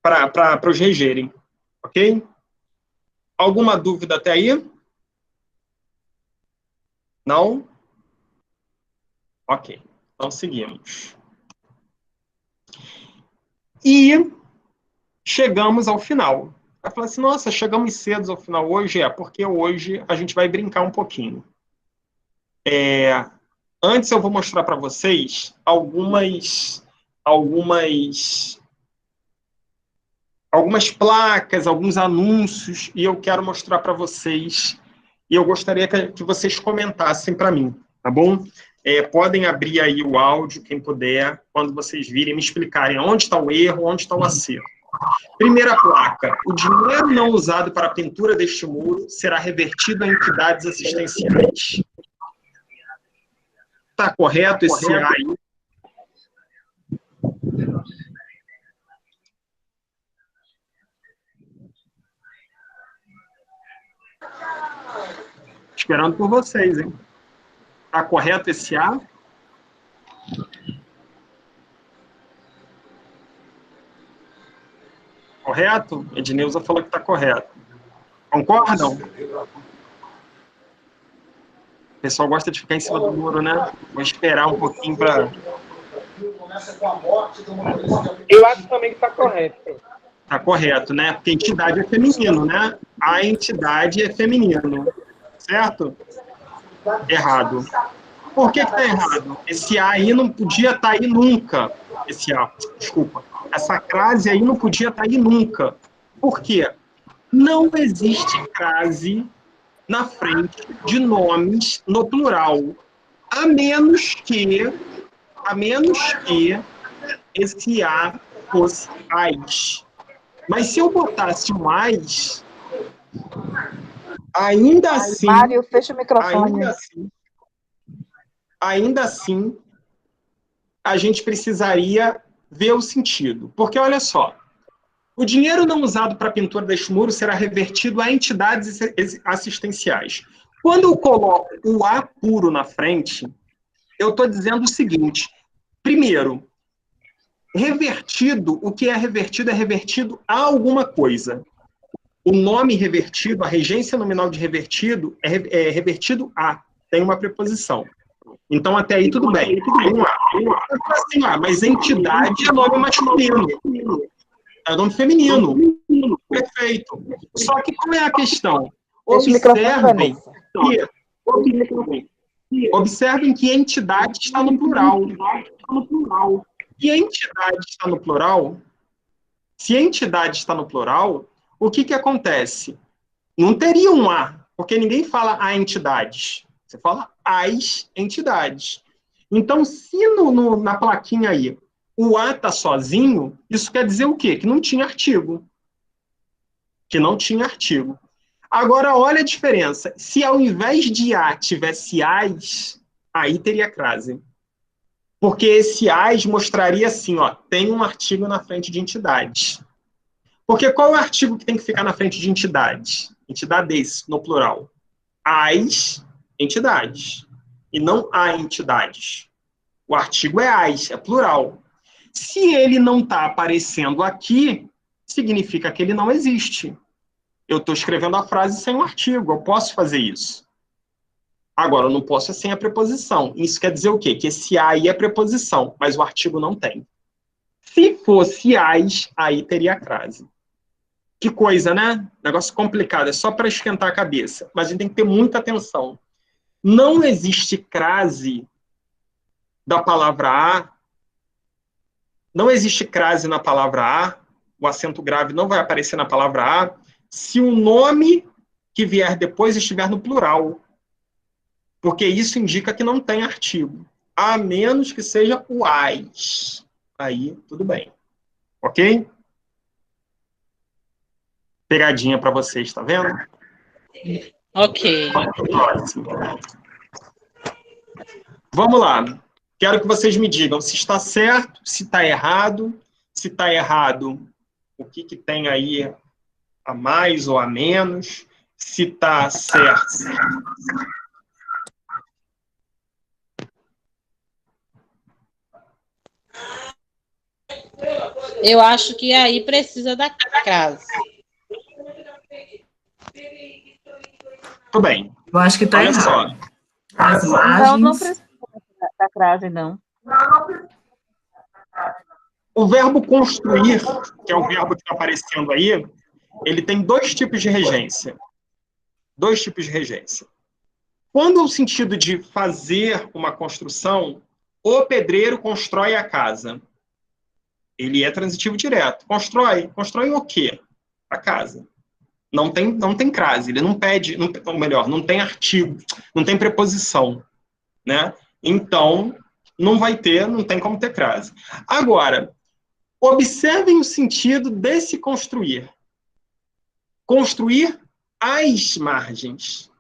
para os regerem. Ok? Alguma dúvida até aí? Não? Ok. Então, seguimos. E chegamos ao final. Vai falar assim, nossa, chegamos cedo ao final hoje? Porque hoje a gente vai brincar um pouquinho. Antes eu vou mostrar para vocês algumas placas, alguns anúncios, e eu quero mostrar para vocês, e eu gostaria que vocês comentassem para mim, tá bom? Podem abrir aí o áudio, quem puder, quando vocês virem, me explicarem onde está o erro, onde está o acerto. Primeira placa. O dinheiro não usado para a pintura deste muro será revertido a entidades assistenciais. Está correto esse A aí? Esperando por vocês, hein? Está correto esse A? Correto? Edneuza falou que está correto. Concordam? O pessoal gosta de ficar em cima do muro, né? Vou esperar um pouquinho para... Eu acho também que está correto. Está correto, né? Porque entidade é feminino, né? A entidade é feminino. Certo? Errado. Por que está errado? Esse A aí não podia estar aí nunca. Esse A, desculpa. Essa crase aí não podia estar aí nunca. Por quê? Não existe crase na frente de nomes no plural, a menos que esse a fosse as. Mas se eu botasse um as, ainda assim, Mário, fecha o microfone. ainda assim, a gente precisaria ver o sentido. Porque, olha só, o dinheiro não usado para a pintura deste muro será revertido a entidades assistenciais. Quando eu coloco o A puro na frente, eu estou dizendo o seguinte: primeiro, revertido, o que é revertido a alguma coisa. O nome revertido, a regência nominal de revertido, é revertido a, tem uma preposição. Então, até aí, tudo bem. Tem um A. Assim, mas entidade é nome masculino. É nome feminino. Perfeito. Só que qual é a questão? Observem que entidade está no plural. E entidade está no plural? Se entidade está no plural, o que acontece? Não teria um A, porque ninguém fala a entidades. Você fala as entidades. Então, se na plaquinha aí o A está sozinho, isso quer dizer o quê? Que não tinha artigo. Agora, olha a diferença. Se ao invés de A tivesse as, aí teria crase. Porque esse as mostraria assim, ó, tem um artigo na frente de entidades. Porque qual é o artigo que tem que ficar na frente de entidades? Entidades, no plural. As entidades. E não a entidades. O artigo é as, é plural. Se ele não está aparecendo aqui, significa que ele não existe. Eu estou escrevendo a frase sem um artigo, eu posso fazer isso. Agora, eu não posso sem a preposição. Isso quer dizer o quê? Que esse a aí é preposição, mas o artigo não tem. Se fosse as, aí teria crase. Que coisa, né? Negócio complicado, é só para esquentar a cabeça. Mas a gente tem que ter muita atenção. Não existe crase da palavra a. Não existe crase na palavra a. O acento grave não vai aparecer na palavra a se o nome que vier depois estiver no plural. Porque isso indica que não tem artigo. A menos que seja o as. Aí, tudo bem. Ok? Pegadinha para vocês, tá vendo? Ok. Vamos lá. Quero que vocês me digam se está certo, se está errado. Se está errado, o que tem aí a mais ou a menos. Se está certo. Eu acho que aí precisa da crase. Tudo bem. Eu acho que está Olha errado. só. As Não margens. precisa da crase, não. O verbo construir, que é o verbo que está aparecendo aí, ele tem dois tipos de regência. Quando o sentido de fazer uma construção, o pedreiro constrói a casa. Ele é transitivo direto. Constrói o quê? A casa. Não tem crase, ele não pede, ou melhor, não tem artigo, não tem preposição, né? Então, não tem como ter crase. Agora, observem o sentido desse construir. Construir as margens.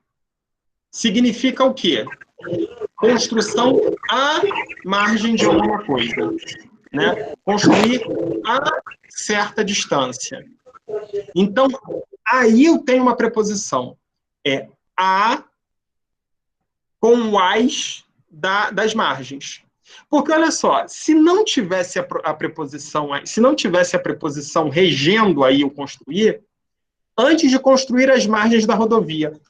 Significa o quê? Construção à margem de alguma coisa, né? Construir a certa distância. Então, aí eu tenho uma preposição. É a com o as das margens. Porque, olha só, se não tivesse a preposição regendo aí o construir, antes de construir as margens da rodovia,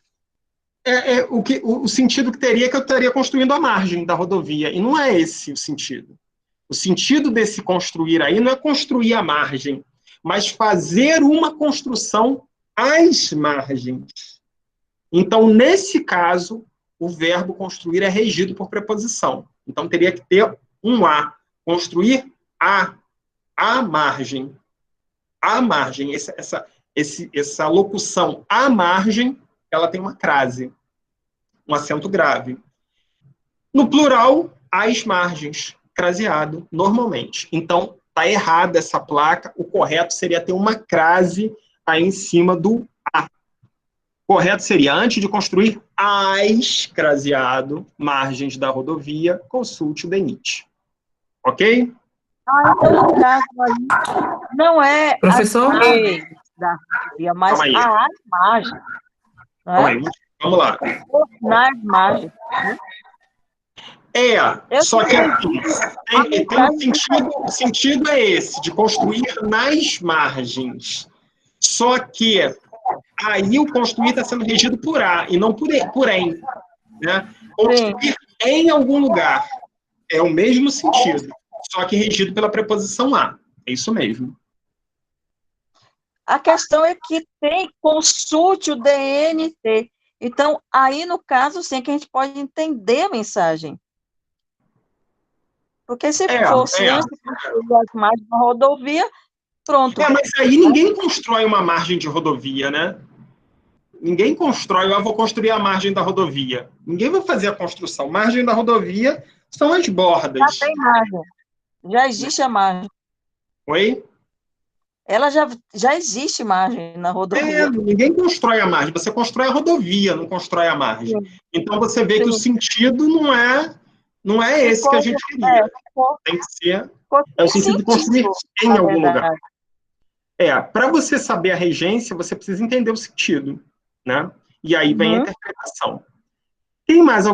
o sentido que eu estaria construindo a margem da rodovia, e não é esse o sentido. O sentido desse construir aí não é construir a margem, mas fazer uma construção às margens. Então, nesse caso, o verbo construir é regido por preposição. Então, teria que ter um a. Construir a margem. A margem. Essa locução à margem ela tem uma crase, um acento grave. No plural, as margens, craseado, normalmente. Então, está errada essa placa, o correto seria ter uma crase aí em cima do A. Correto seria, antes de construir as, craseado, margens da rodovia, consulte o DENIT. Ok? Então, no caso aí, não é Professor? as leis da rodovia, mas Calma aí. as margens. Não Calma é? aí, vamos lá. Nas margens. Só que assim, o sentido é esse, de construir nas margens. Só que aí o construir está sendo regido por A e não por em. Né? Construir em algum lugar é o mesmo sentido, só que regido pela preposição A. É isso mesmo. A questão é que consulte o DNT. Então, aí, no caso, sim, que a gente pode entender a mensagem. Porque se fosse antes de construir as margens da rodovia, pronto. Mas aí ninguém constrói uma margem de rodovia, né? Ninguém constrói, eu vou construir a margem da rodovia. Ninguém vai fazer a construção. Margem da rodovia são as bordas. Já tem margem. Já existe a margem. Oi? Ela já existe margem na rodovia. Ninguém constrói a margem. Você constrói a rodovia, não constrói a margem. Sim. Então você vê que o sentido não é esse que a gente queria. Tem que ser... É o sentido de construir em algum lugar. Para você saber a regência, você precisa entender o sentido, né? E aí vem a interpretação. Quem mais?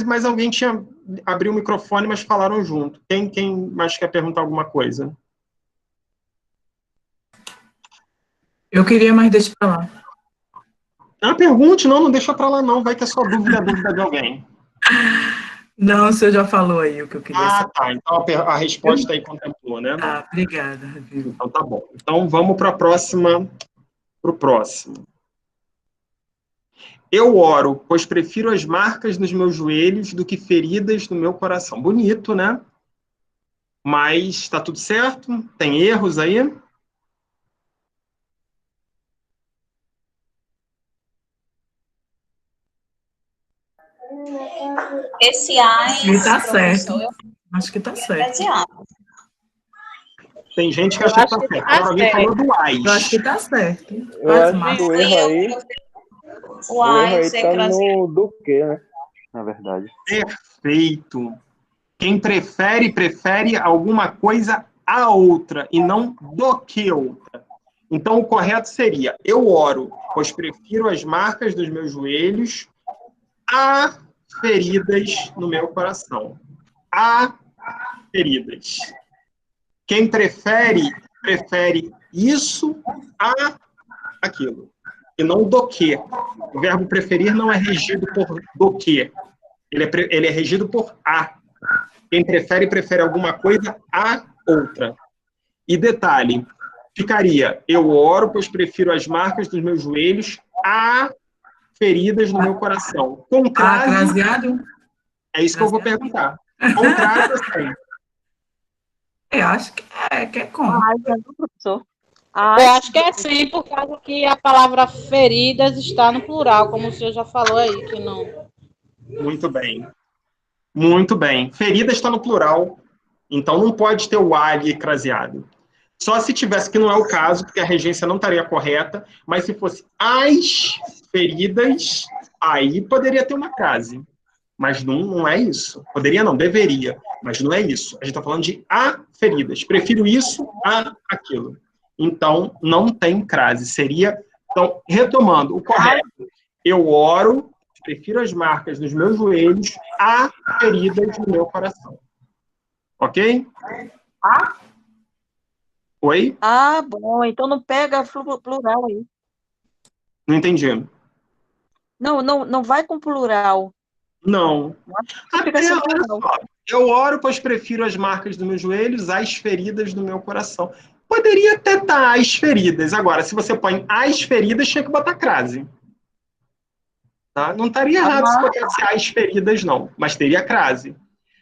Mais alguém tinha abriu o microfone, mas falaram junto. Quem mais quer perguntar alguma coisa? Eu queria, mas deixa para lá. Pergunte, não deixa para lá não, vai que é só dúvida de alguém. Não, o senhor já falou aí o que eu queria saber. Tá, então a resposta aí contemplou, né? Obrigada. Então tá bom. Então vamos para o próximo. Eu oro, pois prefiro as marcas nos meus joelhos do que feridas no meu coração. Bonito, né? Mas está tudo certo? Tem erros aí? Esse AIS, está certo. Acho que está certo. Tem gente que acha que está certo. Agora alguém falou do AIS. Eu acho que está certo. Eu acho que o erro aí... O erro aí tá no do que, né? Na verdade. Perfeito. Quem prefere alguma coisa a outra e não do que outra. Então, o correto seria: eu oro, pois prefiro as marcas dos meus joelhos a feridas no meu coração. A feridas. Quem prefere isso a aquilo. E não do que. O verbo preferir não é regido por do que. Ele é regido por a. Quem prefere alguma coisa a outra. E detalhe, ficaria: eu oro, pois prefiro as marcas dos meus joelhos a feridas no meu coração. Contrário... craseado? É isso que eu vou perguntar. Contrário, assim. Eu acho que é como. Professor. Eu acho que é sim, por causa que a palavra feridas está no plural, como o senhor já falou aí, que não... Muito bem. Muito bem. Ferida está no plural, então não pode ter o ali craseado. Só se tivesse, que não é o caso, porque a regência não estaria correta, mas se fosse as feridas, aí poderia ter uma crase. Mas não é isso. Poderia não, deveria, mas não é isso. A gente está falando de a feridas. Prefiro isso a aquilo. Então, não tem crase. Seria... Então, retomando, o correto. Eu oro, prefiro as marcas nos meus joelhos a feridas no meu coração. Ok? Oi? Bom. Então não pega plural aí. Não entendi. Não vai com plural. Não. Fica sem plural. Eu oro, pois prefiro as marcas dos meus joelhos às feridas do meu coração. Poderia até estar as feridas. Agora, se você põe as feridas, tinha que botar crase. Tá? Não estaria errado se botasse as feridas, não. Mas teria crase.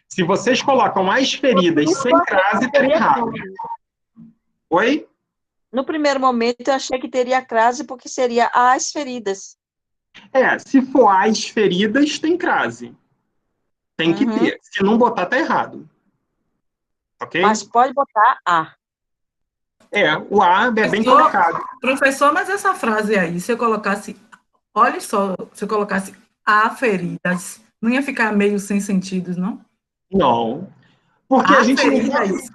Se vocês colocam as feridas sem crase, teria errado. Oi? No primeiro momento, eu achei que teria crase, porque seria as feridas. Se for as feridas, tem crase. Tem que Uhum. ter. Se não botar, tá errado. Ok? Mas pode botar A. O A é bem colocado. Professor, mas essa frase aí, se eu colocasse, olha só, se eu colocasse há feridas, não ia ficar meio sem sentido, não? Não. Porque Há a gente feridas.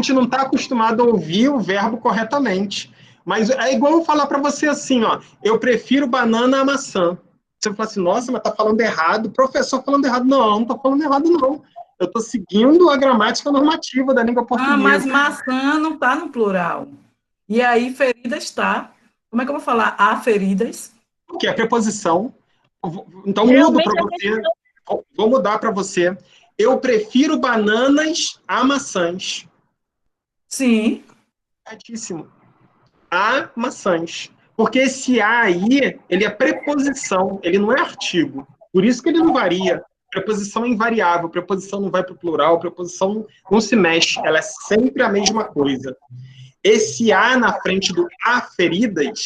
não está acostumado a ouvir o verbo corretamente. Mas é igual eu falar para você assim, ó, eu prefiro banana a maçã. Você fala assim, nossa, mas tá falando errado. Professor falando errado. Não tô falando errado, não. Eu estou seguindo a gramática normativa da língua portuguesa. Mas maçã não está no plural. E aí, feridas está. Como é que eu vou falar há feridas? Que é preposição. Então, mudo para você. Vou mudar para você. Eu prefiro bananas a maçãs. Sim. Certíssimo. A maçãs. Porque esse A aí, ele é preposição, ele não é artigo. Por isso que ele não varia. Preposição é invariável, preposição não vai para o plural, preposição não se mexe, ela é sempre a mesma coisa. Esse A na frente do aferidas,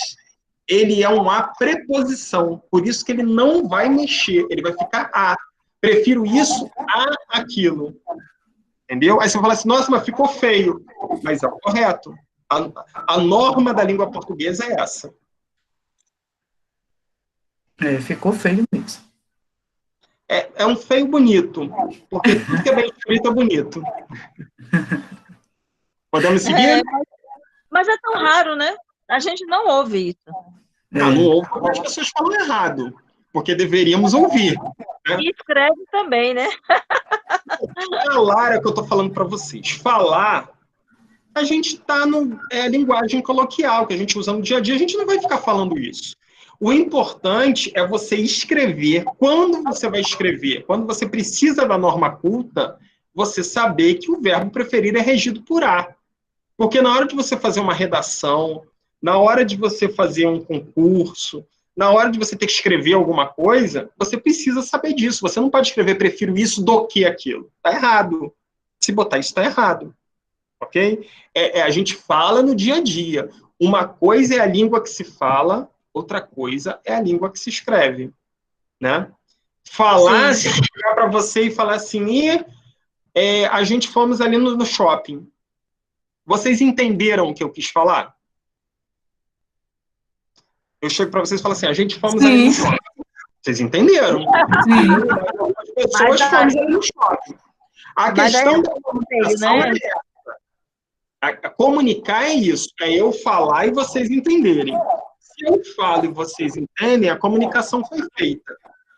ele é um A preposição, por isso que ele não vai mexer, ele vai ficar A. Prefiro isso a aquilo. Entendeu? Aí você fala assim, nossa, mas ficou feio. Mas é o correto. A norma da língua portuguesa é essa. Ficou feio mesmo. É um feio bonito, porque tudo que é bem escrito é bonito. Podemos seguir? Mas é tão raro, né? A gente não ouve isso. Não ouve porque as pessoas falam errado, porque deveríamos ouvir. Né? E escreve também, né? Falar é o que eu estou falando para vocês. Falar, a gente está no linguagem coloquial, que a gente usa no dia a dia, a gente não vai ficar falando isso. O importante é você escrever. Quando você vai escrever, quando você precisa da norma culta, você saber que o verbo preferir é regido por A. Porque na hora de você fazer uma redação, na hora de você fazer um concurso, na hora de você ter que escrever alguma coisa, você precisa saber disso. Você não pode escrever prefiro isso do que aquilo. Está errado. Se botar isso, está errado. Ok? A gente fala no dia a dia. Uma coisa é a língua que se fala, outra coisa é a língua que se escreve, né? Falar, se chegar para você e falar assim, a gente fomos ali no shopping. Vocês entenderam o que eu quis falar? Eu chego para vocês e falo assim, a gente fomos ali no shopping. Vocês entenderam? Sim. As pessoas fomos ali no shopping. A questão da comunicação é essa. Comunicar é isso, é eu falar e vocês entenderem. Se eu falo e vocês entendem, a comunicação foi feita.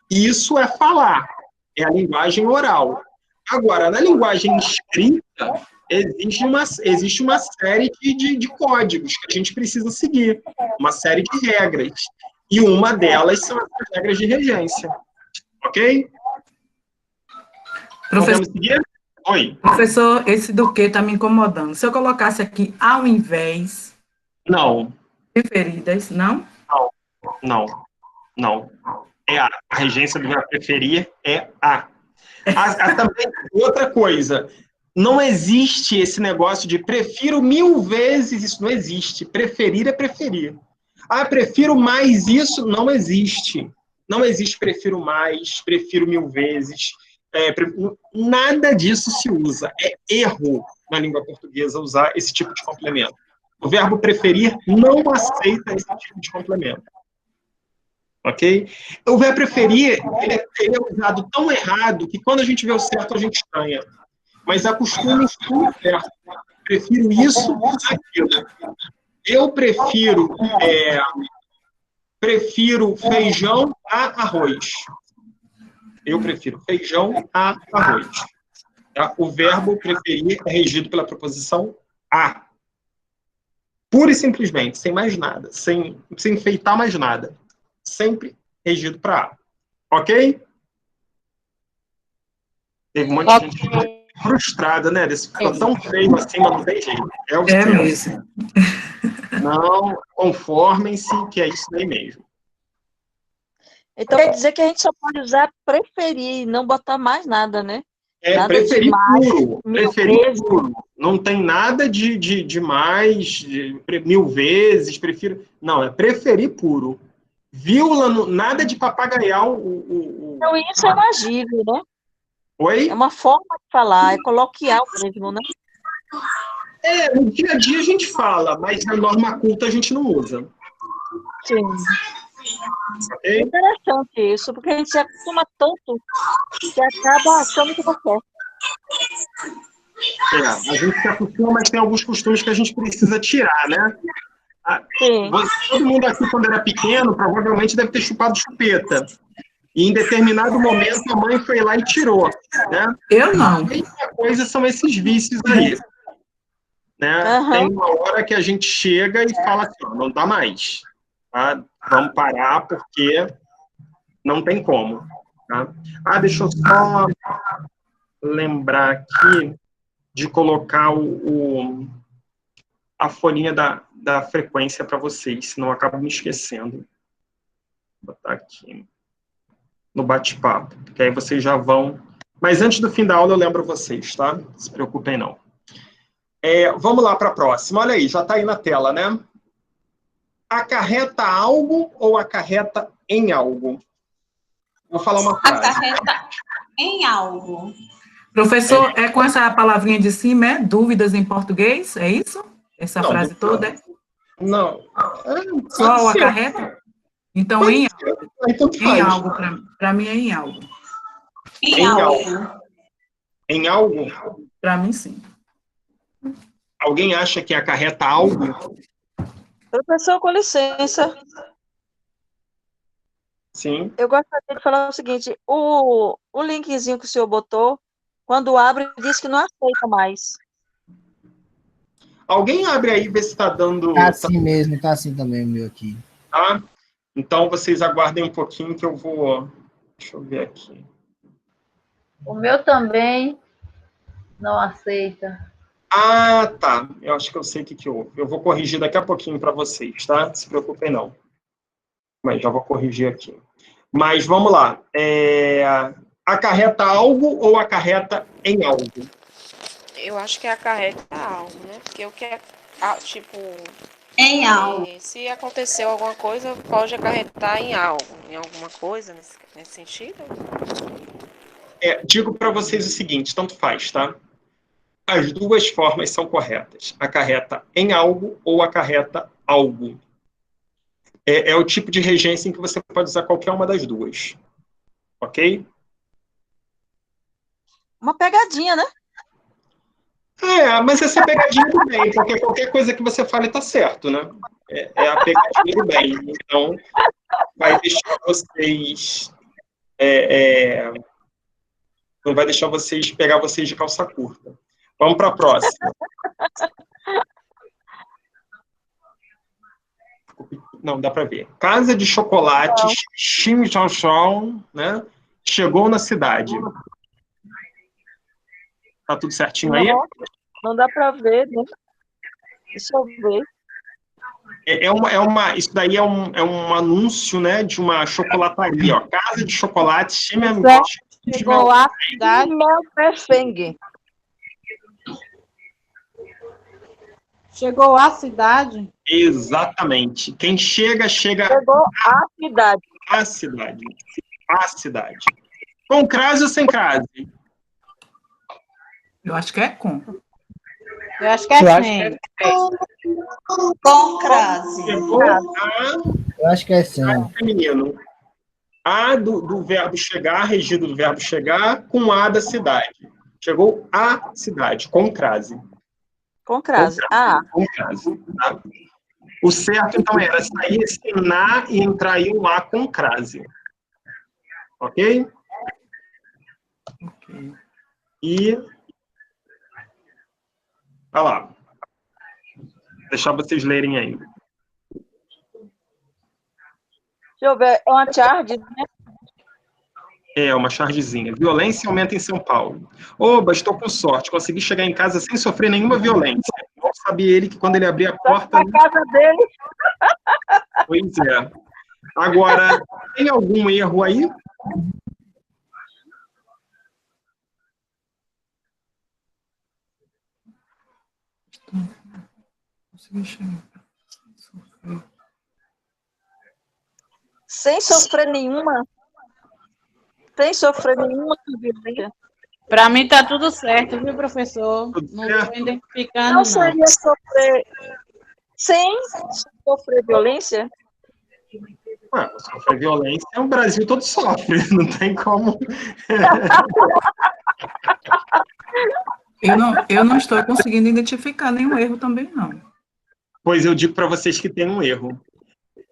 Isso é falar, é a linguagem oral. Agora, na linguagem escrita, existe uma série de códigos que a gente precisa seguir, uma série de regras. E uma delas são as regras de regência. Ok? Podemos seguir? Oi. Professor, esse do que está me incomodando. Se eu colocasse aqui ao invés... Não. Preferidas, não? Não. A regência do verbo preferir é A. Também, outra coisa, não existe esse negócio de prefiro 1000 vezes, isso não existe. Preferir é preferir. Prefiro mais isso, não existe. Não existe prefiro mais, prefiro 1000 vezes. Nada disso se usa. É erro na língua portuguesa usar esse tipo de complemento. O verbo preferir não aceita esse tipo de complemento. Ok? O verbo preferir, ele é usado tão errado que quando a gente vê o certo, a gente estranha. Mas acostume-se com o certo. Prefiro isso aquilo. Eu prefiro feijão a arroz. Eu prefiro feijão a arroz. Tá? O verbo preferir é regido pela preposição a. Pura e simplesmente, sem mais nada. Sem enfeitar mais nada. Sempre regido para A. Ok? Teve um monte de gente frustrada, né? Desse ficou tão feio assim, mas não tem jeito. É o que é mesmo. Não conformem-se, que é isso aí mesmo. Então, quer dizer que a gente só pode usar preferir, não botar mais nada, né? Nada Preferir mais, puro. Preferir puro. Não tem nada de mais, de 1000 vezes, prefiro... Não, é preferir puro. Vírgula, nada de papagaiar Então, isso é uma gíria, né? Oi? É uma forma de falar, é coloquial mesmo, né? No dia a dia a gente fala, mas na norma culta a gente não usa. Sim. É Ok? interessante isso, porque a gente se acostuma tanto que acaba achando que tá certo. A gente se acostuma, mas tem alguns costumes que a gente precisa tirar, né? Sim. Todo mundo aqui, quando era pequeno, provavelmente deve ter chupado chupeta. E em determinado momento a mãe foi lá e tirou, né? Eu não. A mesma coisa são esses vícios aí, né? Aham. Tem uma hora que a gente chega e fala assim, ó, não dá mais, tá? Vamos parar porque não tem como, tá? Deixa eu só lembrar aqui de colocar a folhinha da frequência para vocês, senão eu acabo me esquecendo. Vou botar aqui no bate-papo, porque aí vocês já vão... Mas antes do fim da aula eu lembro vocês, tá? Não se preocupem, não. Vamos lá para a próxima. Olha aí, já está aí na tela, né? Acarreta algo ou acarreta em algo? Vou falar uma frase. Acarreta em algo. Professor, é com essa palavrinha de cima, é? Dúvidas em português? É isso? Essa Não, frase toda? Não. Só o Pode ser. acarreta? Então, Pode em ser. Então Em faz. algo, para mim é em algo. Em algo. Em algo? Para mim, sim. Alguém acha que acarreta algo? Professor, com licença, Sim. eu gostaria de falar o seguinte, o linkzinho que o senhor botou, quando abre, diz que não aceita mais. Alguém abre aí e vê se está dando... Tá assim mesmo, tá assim também o meu aqui. Tá? Então, vocês aguardem um pouquinho que eu vou... Deixa eu ver aqui. O meu também não aceita. Tá. Eu acho que eu sei o que houve. Eu vou corrigir daqui a pouquinho para vocês, tá? Não se preocupem, não. Mas já vou corrigir aqui. Mas vamos lá. Acarreta algo ou acarreta em algo? Eu acho que acarreta algo, né? Porque o que é, tipo... Em algo. Se aconteceu alguma coisa, pode acarretar em algo. Em alguma coisa, nesse sentido? Digo para vocês o seguinte, tanto faz, tá? As duas formas são corretas. Acarreta em algo ou acarreta algo. É o tipo de regência em que você pode usar qualquer uma das duas. Ok? Uma pegadinha, né? Mas essa pegadinha do bem, porque qualquer coisa que você fale está certo, né? É a pegadinha do bem. Então, vai deixar vocês... não vai deixar vocês pegar vocês de calça curta. Vamos para a próxima. Não, dá para ver. Casa de chocolates, chimichão, né? Chegou na cidade. Tá tudo certinho aí? Não dá para ver, né? Deixa eu ver. Isso daí é um anúncio, né, de uma chocolataria, ó. Casa de chocolates, Chegou à cidade. Melperfeng. Chegou à cidade. Exatamente. Quem chega... Chegou à cidade. À cidade. À cidade. Com crase ou sem crase? Eu acho que é com. Eu acho que é sem. Com crase. Chegou a... Eu acho que é sim. Feminino. A do verbo chegar, regido do verbo chegar, com A da cidade. Chegou à cidade, com crase. Com crase. Com crase. Tá? O certo, então, era sair esse na e entrar aí um A com crase. Ok? E... Olha lá. Deixar vocês lerem aí. Deixa eu ver. É uma charge, né? Uma chargezinha. Violência aumenta em São Paulo. Oba, estou com sorte. Consegui chegar em casa sem sofrer nenhuma violência. Não sabia ele que quando ele abrir a porta... Na casa dele. Pois é. Agora, tem algum erro aí? Sem sofrer nenhuma violência. Para mim tá tudo certo, viu, professor? Não estou identificando, Não não. seria sofrer sem sofrer violência? Ué, sofrer violência, o Brasil todo sofre, não tem como. Eu não estou conseguindo identificar nenhum erro também, não. Pois eu digo para vocês que tem um erro.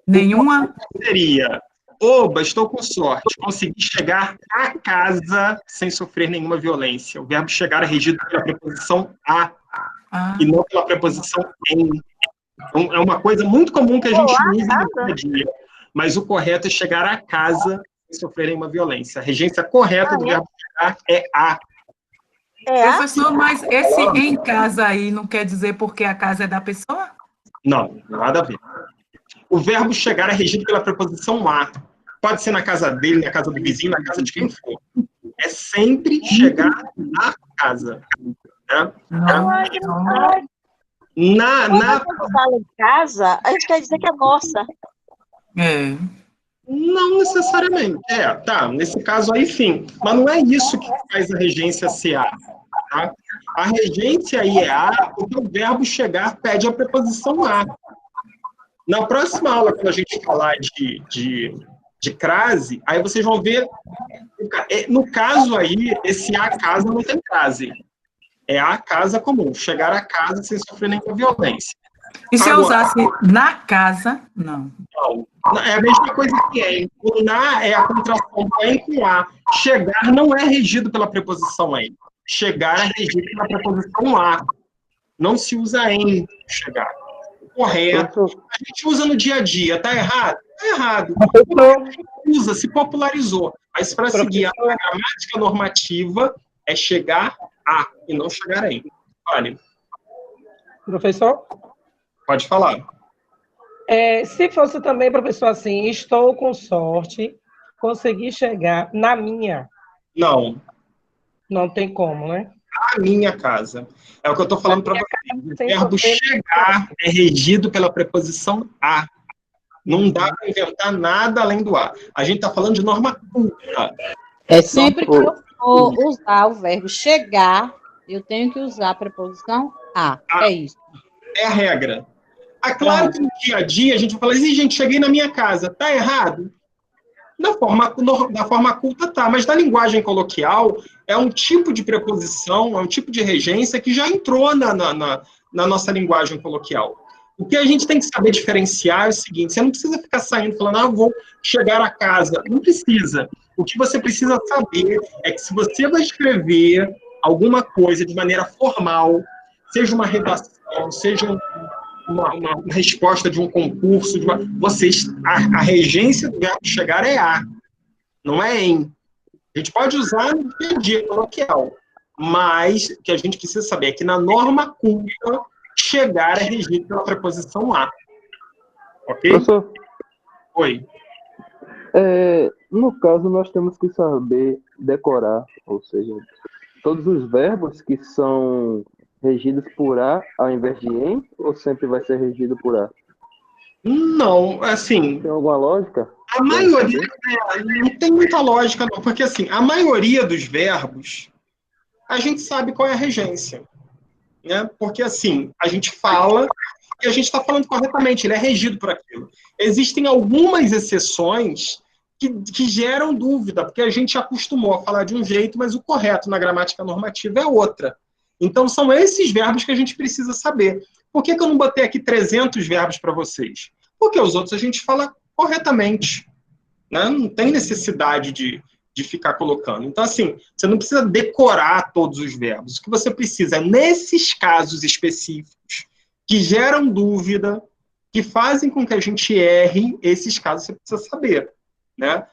Nenhuma? Seria, oba, estou com sorte, consegui chegar a casa sem sofrer nenhuma violência. O verbo chegar é regido pela preposição a e não pela preposição em. Então, é uma coisa muito comum que a gente usa no dia a dia. Mas o correto é chegar a casa sem sofrer nenhuma violência. A regência correta do verbo chegar é a. Professor, mas esse em casa aí não quer dizer porque a casa é da pessoa? Não, nada a ver. O verbo chegar é regido pela preposição a. Pode ser na casa dele, na casa do vizinho, na casa de quem for. É sempre chegar na casa. Né? Quando fala em casa, a gente quer dizer que é nossa. Não necessariamente. Tá, nesse caso aí sim. Mas não é isso que faz a regência ser a. Tá? A regência aí é a, porque o verbo chegar pede a preposição a. Na próxima aula, quando a gente falar de crase, aí vocês vão ver, no caso aí, esse a casa não tem crase. É a casa comum, chegar a casa sem sofrer nenhuma violência. E se eu usasse na casa, não. Não, é a mesma coisa que em. O na é a contração do em com a. Chegar não é regido pela preposição em. Chegar é regido pela preposição a. Não se usa em chegar. Correto. A gente usa no dia a dia. Tá errado? Tá errado. Usa, se popularizou. Mas para seguir a gramática normativa é chegar a e não chegar em. Olha. Professor? Pode falar. Se fosse também, professor, assim, estou com sorte, consegui chegar na minha. Não. Não tem como, né? A minha casa. É o que eu estou falando para vocês. O verbo chegar é regido pela preposição a. Não dá para inventar nada além do a. A gente está falando de norma culta. É sempre que eu for usar o verbo chegar, eu tenho que usar a preposição a. É isso. É a regra. Claro que no dia a dia a gente vai falar assim, gente, cheguei na minha casa. Tá errado? Da forma culta tá, mas na linguagem coloquial é um tipo de preposição, é um tipo de regência que já entrou na nossa linguagem coloquial. O que a gente tem que saber diferenciar é o seguinte, você não precisa ficar saindo falando, vou chegar a casa. Não precisa. O que você precisa saber é que se você vai escrever alguma coisa de maneira formal, seja uma redação, seja uma resposta de um concurso, a regência do verbo chegar é a, não é em. A gente pode usar no dia a dia coloquial, mas o que a gente precisa saber é que na norma culta, chegar é regido pela preposição a. Ok? Professor? Oi. No caso, nós temos que saber decorar, ou seja, todos os verbos que são regidos por a ao invés de em, ou sempre vai ser regido por a? Não, assim... Tem alguma lógica? A maioria... não tem muita lógica, não, porque assim, a maioria dos verbos, a gente sabe qual é a regência, né? Porque assim, a gente fala e a gente está falando corretamente, ele é regido por aquilo. Existem algumas exceções que geram dúvida, porque a gente acostumou a falar de um jeito, mas o correto na gramática normativa é outra. Então, são esses verbos que a gente precisa saber. Por que eu não botei aqui 300 verbos para vocês? Porque os outros a gente fala corretamente. Né? Não tem necessidade de ficar colocando. Então, assim, você não precisa decorar todos os verbos. O que você precisa é, nesses casos específicos, que geram dúvida, que fazem com que a gente erre, esses casos você precisa saber. Né?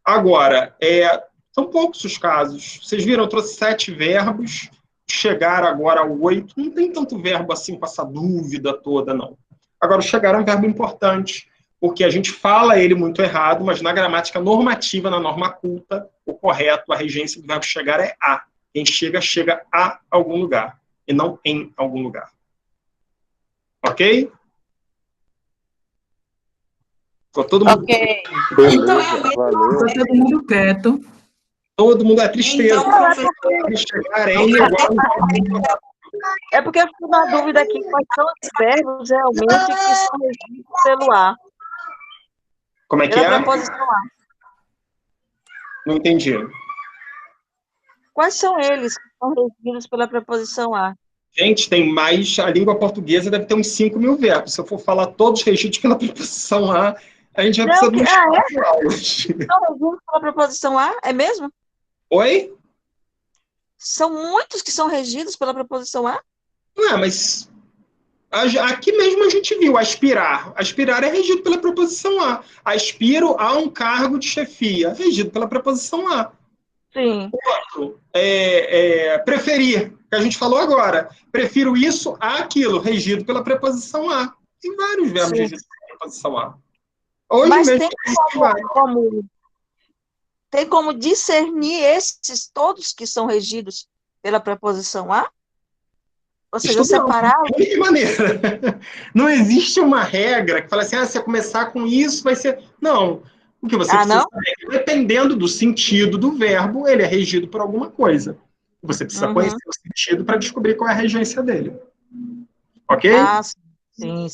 Agora, são poucos os casos. Vocês viram, eu trouxe 7 verbos, chegar agora ao 8, não tem tanto verbo assim com essa dúvida toda, não. Agora, o chegar é um verbo importante, porque a gente fala ele muito errado, mas na gramática normativa, na norma culta, o correto, a regência do verbo chegar é a. Quem chega, chega a algum lugar, e não em algum lugar. Ok? Ficou todo mundo, Ok. Beleza, valeu. Ficou todo mundo quieto. todo mundo é tristeza. Então, professor, Eles chegarem igual. É porque eu fico na dúvida aqui quais são os verbos realmente que são regidos pelo A, Como é que pela é? preposição A. Não entendi. Quais são eles que são regidos pela preposição A? Gente, tem mais. A língua portuguesa deve ter uns 5.000 verbos. Se eu for falar todos regidos pela preposição a gente vai precisar Não, de uns é? 4 aulas. São regidos pela preposição A? É mesmo? Oi? São muitos que são regidos pela preposição A? Ué, mas aqui mesmo a gente viu aspirar. Aspirar é regido pela preposição A. Aspiro a um cargo de chefia, regido pela preposição A. Sim. Outro, preferir, que a gente falou agora. Prefiro isso a aquilo, regido pela preposição A. Tem vários verbos Sim. regidos pela preposição A. Hoje Mas mesmo tem como discernir esses todos que são regidos pela preposição A? Ou seja, separar. De que maneira? Não existe uma regra que fala assim, se eu começar com isso, vai ser... Não. O que você precisa saber é que, dependendo do sentido do verbo, ele é regido por alguma coisa. Você precisa conhecer o sentido para descobrir qual é a regência dele. Ok? Ah, sim.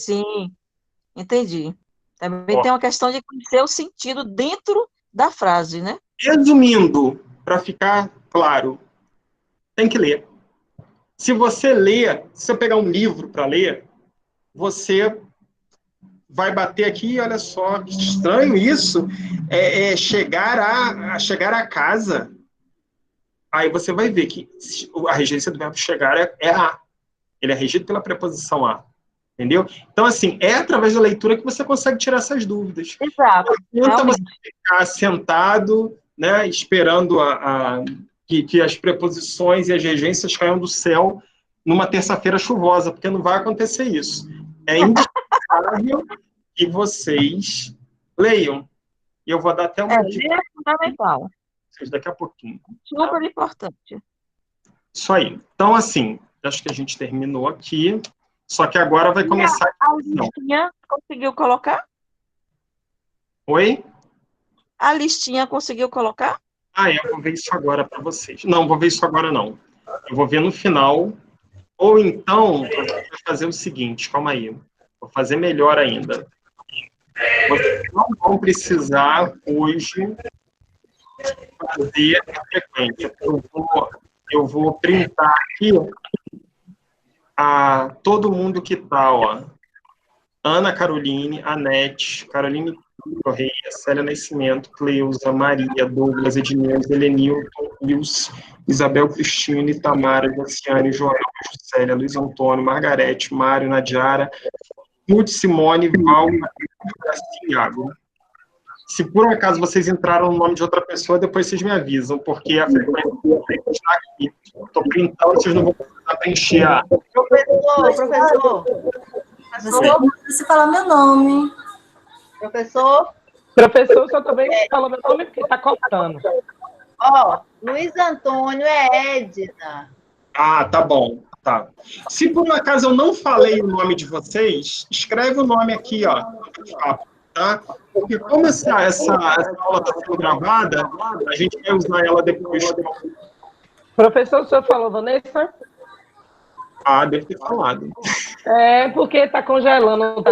Entendi. Também tem uma questão de conhecer o sentido dentro da frase, né? Resumindo, para ficar claro, tem que ler. Se você pegar um livro para ler, você vai bater aqui, olha só, que estranho isso, chegar a casa, aí você vai ver que a regência do verbo chegar é a. Ele é regido pela preposição a. Entendeu? Então, assim, é através da leitura que você consegue tirar essas dúvidas. Exato. Tenta você ficar sentado, né, esperando que as preposições e as regências caiam do céu numa terça-feira chuvosa, porque não vai acontecer isso. É indispensável que vocês leiam. E eu vou dar até uma dica. É fundamental. Daqui a pouquinho. Super importante. Isso aí. Então, assim, acho que a gente terminou aqui. Só que agora vai começar... A listinha conseguiu colocar? Oi? A listinha conseguiu colocar? Eu vou ver isso agora para vocês. Não, vou ver isso agora não. Eu vou ver no final. Ou então, eu vou fazer o seguinte, calma aí. Vou fazer melhor ainda. Vocês não vão precisar hoje fazer a frequência. Eu vou printar aqui todo mundo que está, ó. Ana Caroline, Anete, Caroline Correia, Célia Nascimento, Cleusa, Maria, Douglas, Ednilson, Helenilton, Wilson, Isabel Cristine, Tamara, Jaciane, Joel, Juscelia, Luiz Antônio, Margarete, Mário, Nadiara, Ruth, Simone, Val, Iago. Se por um acaso vocês entraram no nome de outra pessoa, depois vocês me avisam, porque a frequência está aqui. Estou printando, vocês não vão precisar preencher a... Professor. Você fala meu nome. Professor, só também fala meu nome porque está cortando. Luiz Antônio é Edna. Tá bom. Tá. Se por um acaso eu não falei o nome de vocês, escreve o nome aqui, ó, tá? Porque como essa aula está sendo gravada, a gente vai usar ela depois. Professor, o senhor falou, Vanessa? Deve ter falado. Porque está congelando.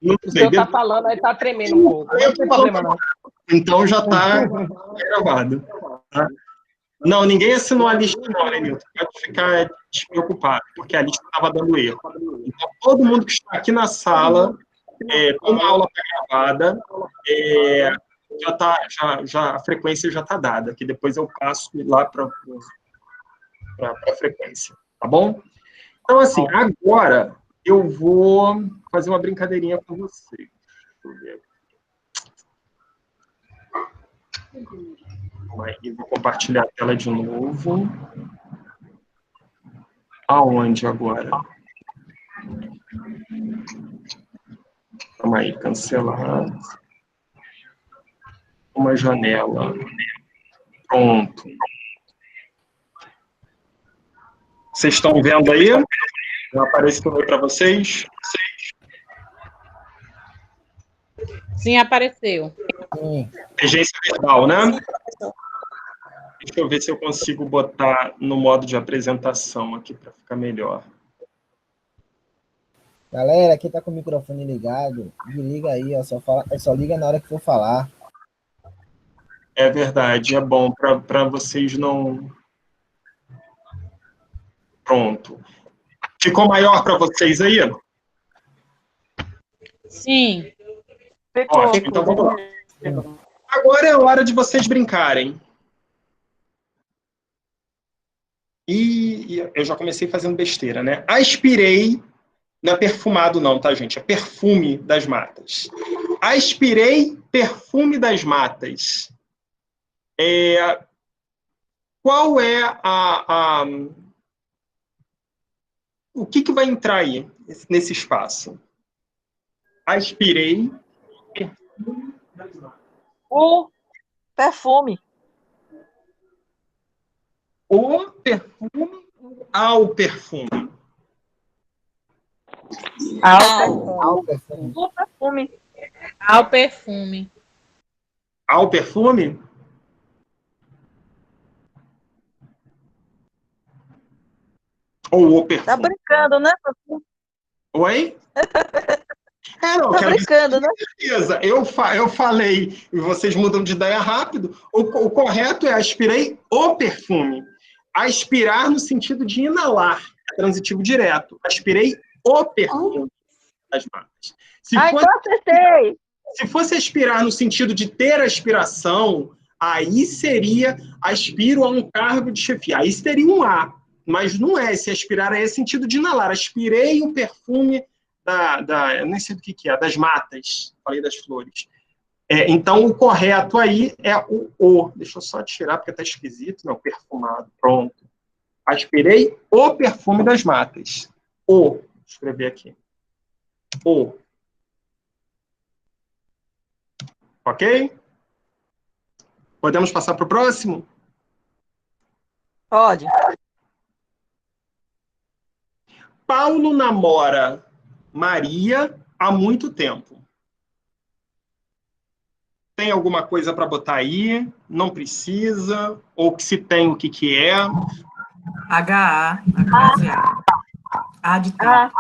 Não o senhor está falando, aí está tremendo um pouco. Não tem problema, não. Então já está gravado. Tá? Não, ninguém assinou a lista, não, né, Nilton? Pode ficar despreocupado, porque a lista estava dando erro. Então, todo mundo que está aqui na sala, como a aula está gravada, a frequência já está dada, que depois eu passo lá para a frequência, tá bom? Então, assim, agora eu vou fazer uma brincadeirinha com vocês. Deixa eu ver aqui. Eu vou compartilhar a tela de novo. Aonde agora? Calma aí, cancelar. Uma janela. Pronto. Vocês estão vendo aí? Já apareceu para vocês? Sim, apareceu. Sim. Regência verbal, né? Deixa eu ver se eu consigo botar no modo de apresentação aqui para ficar melhor. Galera, quem tá com o microfone ligado, desliga aí, ó, só liga na hora que for falar. É verdade, é bom para vocês não... Pronto. Ficou maior para vocês aí? Sim. Ótimo, então vamos lá. Agora é a hora de vocês brincarem. E eu já comecei fazendo besteira, né? Aspirei, não é perfumado não, tá, gente? É perfume das matas. Aspirei perfume das matas. Qual é o que vai entrar aí, nesse espaço? Aspirei perfume das matas. O perfume. O perfume ao perfume? Ao perfume. O perfume. Ao perfume. Ao perfume? Ou o perfume? Tá brincando, né? Oi? Não, Tá brincando, né? Certeza. Eu falei e vocês mudam de ideia rápido. O correto é aspirei o perfume. Aspirar no sentido de inalar, transitivo direto. Aspirei o perfume das matas. Então acertei. Se fosse aspirar no sentido de ter aspiração, aí seria aspiro a um cargo de chefia. Aí seria um A. Mas não é. Se aspirar é sentido de inalar. Aspirei o perfume eu nem sei do que é, das matas. Falei das flores. Então, o correto aí é o O. Deixa eu só tirar, porque está esquisito. Não, perfumado. Pronto. Aspirei o perfume das matas. O. Vou escrever aqui. O. Ok? Podemos passar para o próximo? Pode. Paulo namora Maria há muito tempo. Tem alguma coisa para botar aí? Não precisa? Ou que se tem, o que é? HA, a frase A. A de tempo.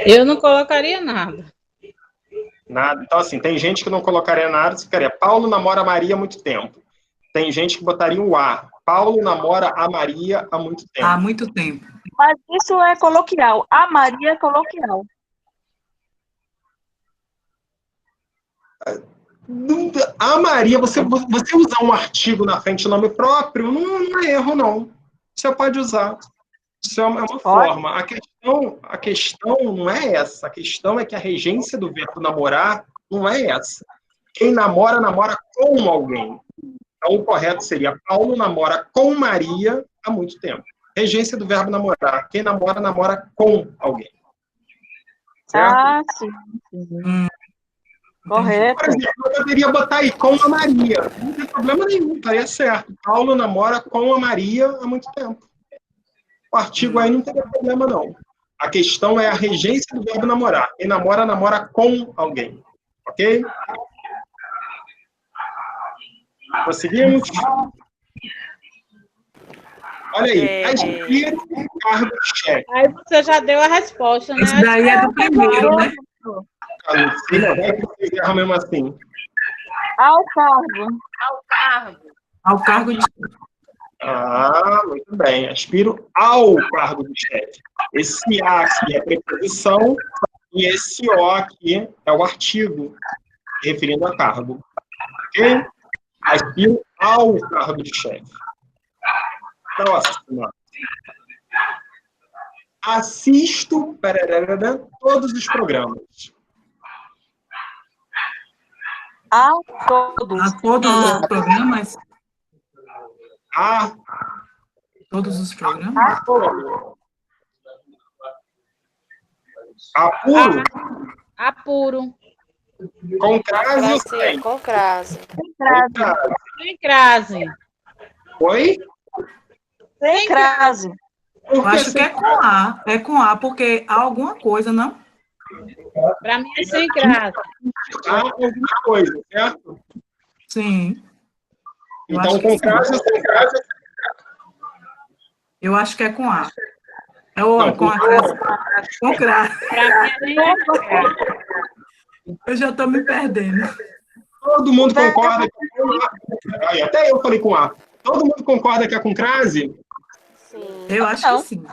Eu não colocaria nada. Nada. Então, assim, tem gente que não colocaria nada, ficaria Paulo namora Maria há muito tempo. Tem gente que botaria o A. Paulo namora a Maria há muito tempo. Há muito tempo. Mas isso é coloquial. A Maria é coloquial. A Maria, você usar um artigo na frente do nome próprio, não é erro, não. Você pode usar. Isso é uma forma. A questão não é essa. A questão é que a regência do verbo namorar não é essa. Quem namora, namora com alguém. Então, o correto seria Paulo namora com Maria há muito tempo. Regência do verbo namorar. Quem namora, namora com alguém. Certo? Sim. Correto. Por exemplo, eu poderia botar aí com a Maria. Não tem problema nenhum, estaria certo. Paulo namora com a Maria há muito tempo. O artigo aí não teria problema, não. A questão é a regência do verbo namorar. Quem namora, namora com alguém. Ok? Prosseguimos? Olha aí. Aspiro o cargo de chefe. Aí você já deu a resposta, né? Isso daí é do primeiro, né? Não vai que erra mesmo assim. Ao cargo. Ao cargo. Ao cargo de... Muito bem. Aspiro ao cargo de chefe. Esse A aqui é a preposição e esse O aqui é o artigo, referindo a cargo. Ok? Aspiro ao cargo de chefe. Próximo. Assisto todos os programas. A todos. A todos os programas? A todos os programas? Apuro. Apuro. Com crase ou sem? Com crase. Sem crase. Oi? Sem crase. Eu acho que é com A. É com A, porque há alguma coisa, não? Para mim é sem crase. Alguma coisa, certo? Sim. Eu Então, acho que com sim. crase ou sem crase? Eu acho que é com A. Ou Não, com a crase. Com crase. Para mim é nem crase. Eu já estou me perdendo. Todo mundo concorda que é com A. Aí, até eu falei com A. Todo mundo concorda que é com crase? Sim. Eu acho que sim.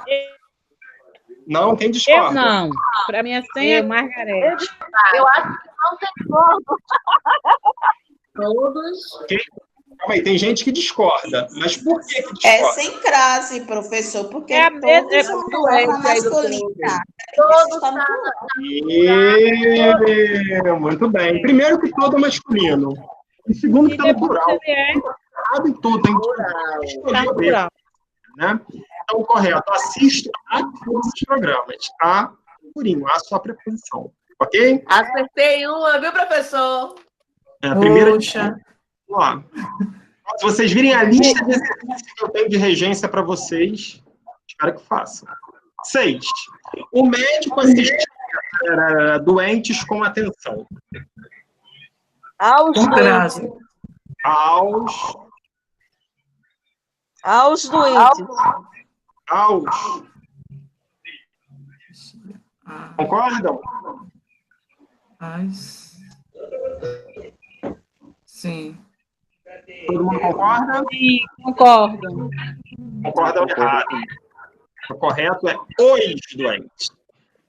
Não, quem Eu discorda? não. Para mim é sem a Margarete. Eu acho que não tem como. Todos. Calma aí, tem gente que discorda. Mas por que que É discorda? sem crase, professor, porque É a mesma- todos são é palavra aí do masculina. Todos Tá no plural. Muito bem. Primeiro que todo é masculino. E segundo que E está no depois plural. ele é Errado em tudo, tem que tá escolher no o erro, plural. né? Então, correto. Assisto a todos os programas. A, purinho, a sua preposição. Ok? Acertei uma, viu, professor? É a primeira. Poxa. Vamos lá. Se vocês virem a lista de exercícios que eu tenho de regência para vocês, espero que façam. 6. O médico assistia doentes com atenção. Aos Com doentes. crase. Aos doentes. Aos. Ah, Concordam? mas... Sim. Todo mundo concorda? Sim, concordo. Concordam errado. O correto é os doentes.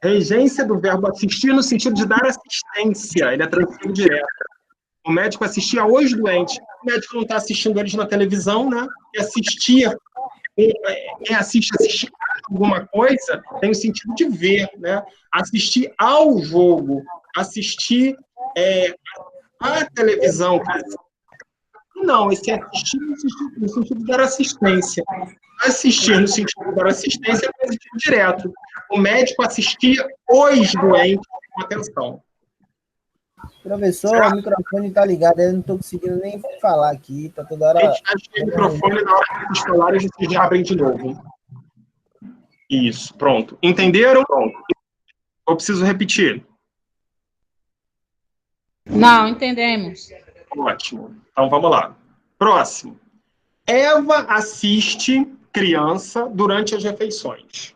Regência do verbo assistir no sentido de dar assistência. Ele é transferido direto. O médico assistia os doentes. O médico não está assistindo eles na televisão, né? E assistir, quem assiste alguma coisa tem o sentido de ver, né? Assistir ao jogo, assistir à televisão. Não, esse assistir no sentido de dar assistência. Assistir no sentido de dar assistência é positivo direto. O médico assistia os doentes com atenção. Professor, o microfone está ligado, eu não estou conseguindo nem falar aqui, tá toda hora. A gente fecha o microfone na hora que vocês falarem, vocês já abrem de novo. Isso, pronto. Entenderam? Pronto. Eu preciso repetir. Não, entendemos. Ótimo. Então vamos lá. Próximo. Eva assiste criança durante as refeições.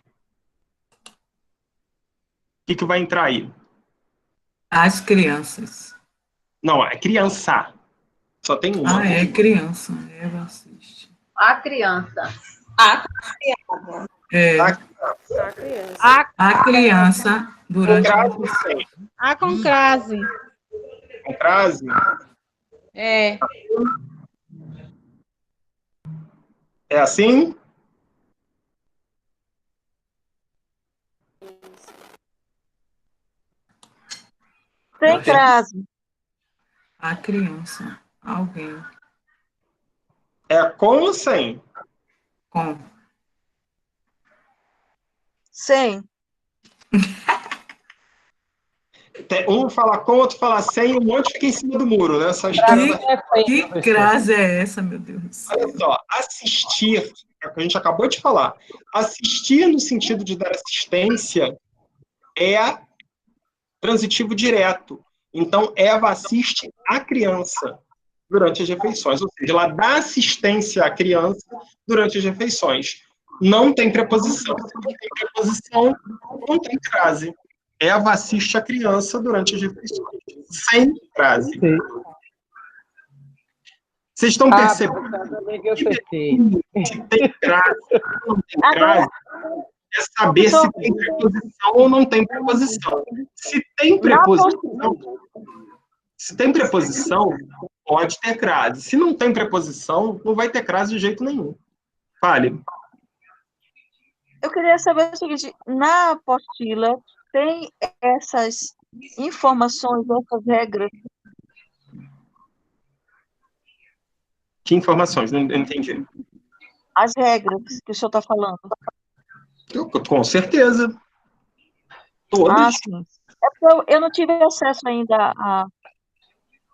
O que vai entrar aí? As crianças. Não, é criança. Só tem uma. Ah, é criança. Ela assiste. A criança. A criança. É, A criança. a criança durante a refeição. A com crase. Com crase? É. É assim? Sem crase. A criança. Alguém. É com ou sem? Com. Sem. Um fala com, outro fala sem, um monte fica em cima do muro, né? Essa história Que crase é essa, meu Deus? Olha só, assistir, é o que a gente acabou de falar. Assistir no sentido de dar assistência é transitivo direto. Então, Eva assiste a criança durante as refeições, ou seja, ela dá assistência à criança durante as refeições. Não tem preposição. Se não tem preposição, não tem crase. Eva assiste a criança durante as refeições. Sem crase. Vocês estão percebendo? Se tem crase ou não tem crase, é saber se tem preposição ou não tem preposição. Se tem preposição, pode ter crase. Se não tem preposição, não vai ter crase de jeito nenhum. Fale. Eu queria saber o seguinte, na apostila tem essas informações, essas regras? Que informações? Não entendi. As regras que o senhor está falando. Com certeza. Todas. Ah, sim. É porque eu não tive acesso ainda à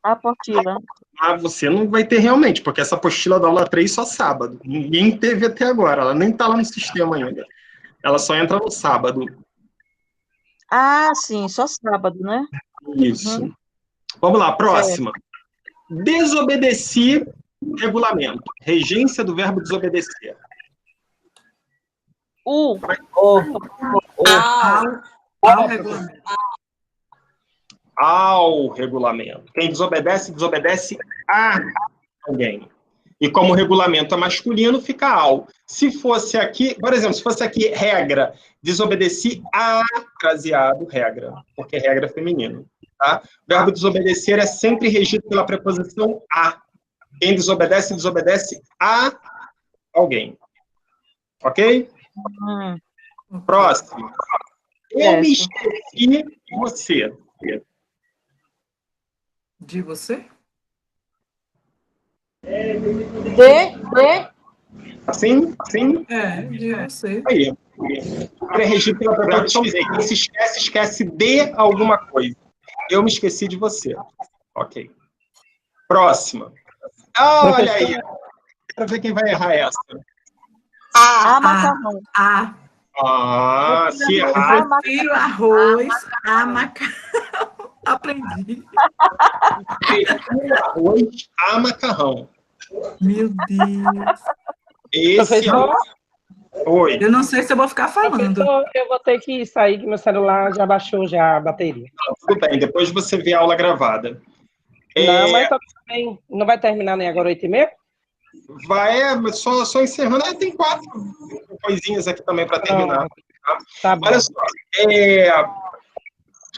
apostila. Ah, você não vai ter realmente, porque essa apostila da aula 3 só sábado. Ninguém teve até agora. Ela nem está lá no sistema ainda. Ela só entra no sábado. Ah, sim, só sábado, né? Isso. Uhum. Vamos lá, próxima. Desobedeci regulamento. Regência do verbo desobedecer. Ao regulamento. Ao regulamento. Quem desobedece, desobedece a alguém. E como o regulamento é masculino, fica ao. Se fosse aqui, por exemplo, se fosse aqui regra, desobedeci a fraseado regra, porque regra é feminino. Tá? O verbo desobedecer é sempre regido pela preposição a. Quem desobedece, desobedece a alguém. Ok? Próximo. Eu me esqueci de você. De você? Assim? Assim? É, de você. Aí. É regido pela preposição de. Quem se esquece, esquece de alguma coisa. Eu me esqueci de você. Ok. Próxima. Ah, olha aí. Quero ver quem vai errar essa. Macarrão. Se errar. Eu prefiro arroz a macarrão. Aprendi. Prefiro arroz a macarrão. Meu Deus. Esse Oi. Eu não sei se eu vou ficar falando. Professor, eu vou ter que sair, que meu celular já baixou já a bateria. Tudo bem, depois você vê a aula gravada. Não, mas também não vai terminar nem agora 8h30? Vai, só encerrando. Tem 4 coisinhas aqui também para terminar. Tá bom. Olha só, você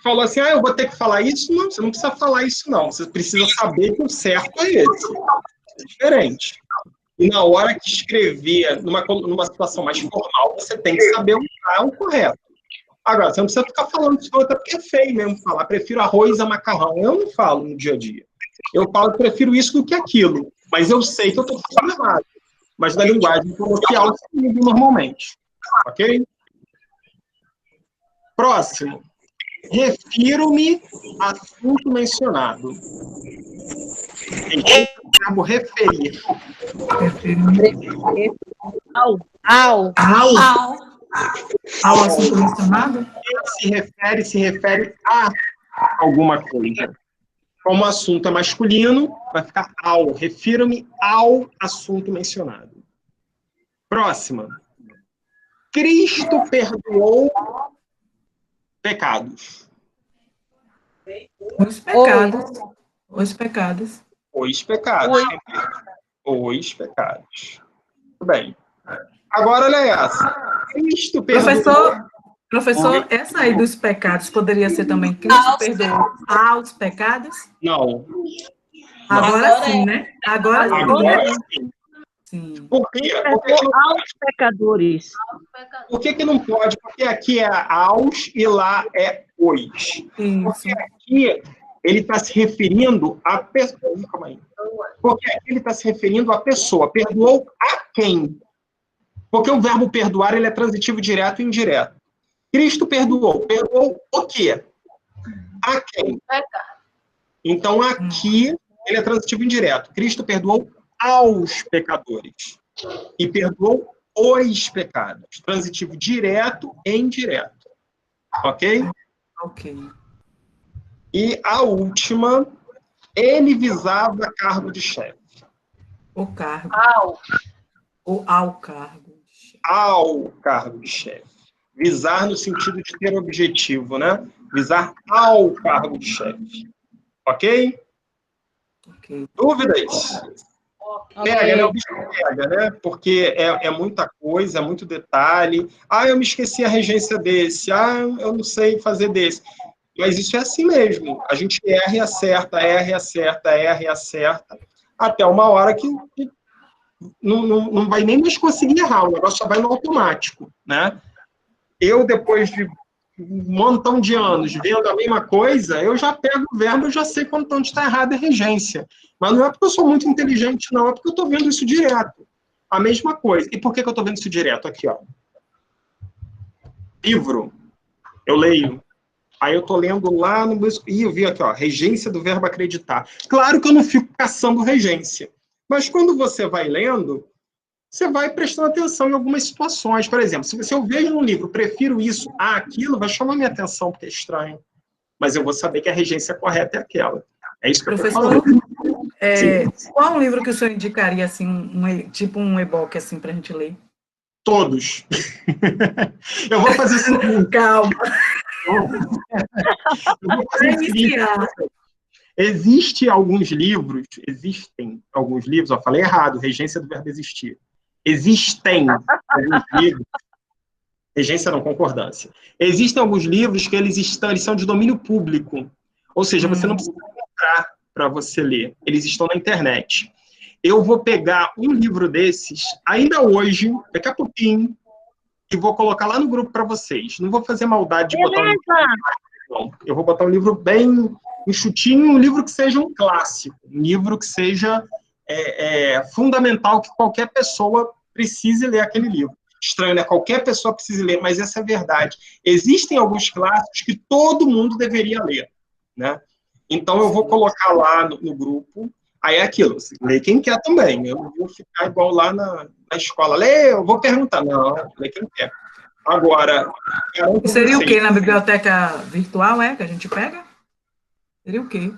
falou assim, eu vou ter que falar isso? Não, você não precisa falar isso, não. Você precisa saber que o certo é esse. É diferente. E na hora que escrever numa situação mais formal, você tem que saber o que é o correto. Agora, você não precisa ficar falando isso, até porque é feio mesmo falar. Prefiro arroz a macarrão. Eu não falo no dia a dia. Eu falo que prefiro isso do que aquilo. Mas eu sei que eu estou falando errado. Mas na linguagem coloquial, eu digo normalmente. Ok? Próximo. Refiro-me a assunto mencionado. Então, o verbo referir. Ao assunto mencionado? Se refere a alguma coisa. Como o assunto é masculino, vai ficar ao. Refiro-me ao assunto mencionado. Próxima. Cristo perdoou pecados. Os pecados. Os pecados. Os pecados. Os pecados. Muito bem. Agora, olha essa. Cristo perdoou... Professor, essa aí dos pecados poderia ser também Cristo perdoou aos pecados? Não. Agora sim, né? Agora sim. Por quê? Aos pecadores. Por que não pode? Porque aqui é aos e lá é os. Isso. Porque aqui ele está se referindo a pessoa. Calma aí. Porque aqui ele está se referindo a pessoa. Perdoou a quem? Porque o verbo perdoar ele é transitivo direto e indireto. Cristo perdoou. Perdoou o quê? A quem? Então, aqui, ele é transitivo indireto. Cristo perdoou aos pecadores. E perdoou os pecados. Transitivo direto e indireto. Ok? Ok. E a última, ele visava cargo de chefe. O cargo. Ao. Ao cargo. Ao cargo de chefe. Visar no sentido de ter objetivo, né? Visar ao cargo de chefe. Ok? Ok. Dúvidas? Pega, né? O bicho pega, né? Porque é muita coisa, é muito detalhe. Eu me esqueci a regência desse. Eu não sei fazer desse. Mas isso é assim mesmo. A gente erra e acerta, erra e acerta, erra e acerta, até uma hora que não vai nem mais conseguir errar. O negócio só vai no automático, né? Eu, depois de um montão de anos vendo a mesma coisa, eu já pego o verbo, eu já sei quando está errado a regência. Mas não é porque eu sou muito inteligente, não. É porque eu estou vendo isso direto. A mesma coisa. E por que eu estou vendo isso direto? Aqui, ó. Livro. Eu leio. Aí eu estou lendo lá no... Ih, eu vi aqui, ó. Regência do verbo acreditar. Claro que eu não fico caçando regência. Mas quando você vai lendo, você vai prestando atenção em algumas situações. Por exemplo, se eu vejo no livro, prefiro isso a aquilo, vai chamar minha atenção, porque é estranho. Mas eu vou saber que a regência correta é aquela. É isso que eu estou Professor, falando. qual um livro que o senhor indicaria, assim, tipo um e-book, assim, para a gente ler? Todos. Eu vou fazer o seguinte. Calma. Eu vou fazer o seguinte. Existem alguns livros, eu falei errado, regência do verbo existir. Existem alguns livros, regência não, concordância. Existem alguns livros que eles são de domínio público, ou seja, você não precisa comprar para você ler, eles estão na internet. Eu vou pegar um livro desses, ainda hoje, daqui a pouquinho, e vou colocar lá no grupo para vocês. Não vou fazer maldade de botar um livro, não. Eu vou botar um livro bem enxutinho, um livro que seja um clássico, um livro que seja fundamental, que qualquer pessoa precise ler aquele livro. Estranho, né? Qualquer pessoa precisa ler, mas essa é a verdade. Existem alguns clássicos que todo mundo deveria ler, né? Então, eu vou colocar lá no grupo. Aí é aquilo, lê quem quer também. Eu não vou ficar igual lá na escola. Lê, eu vou perguntar. Não, lê quem quer. Agora... Seria o quê? Na biblioteca virtual, que a gente pega? Seria o quê?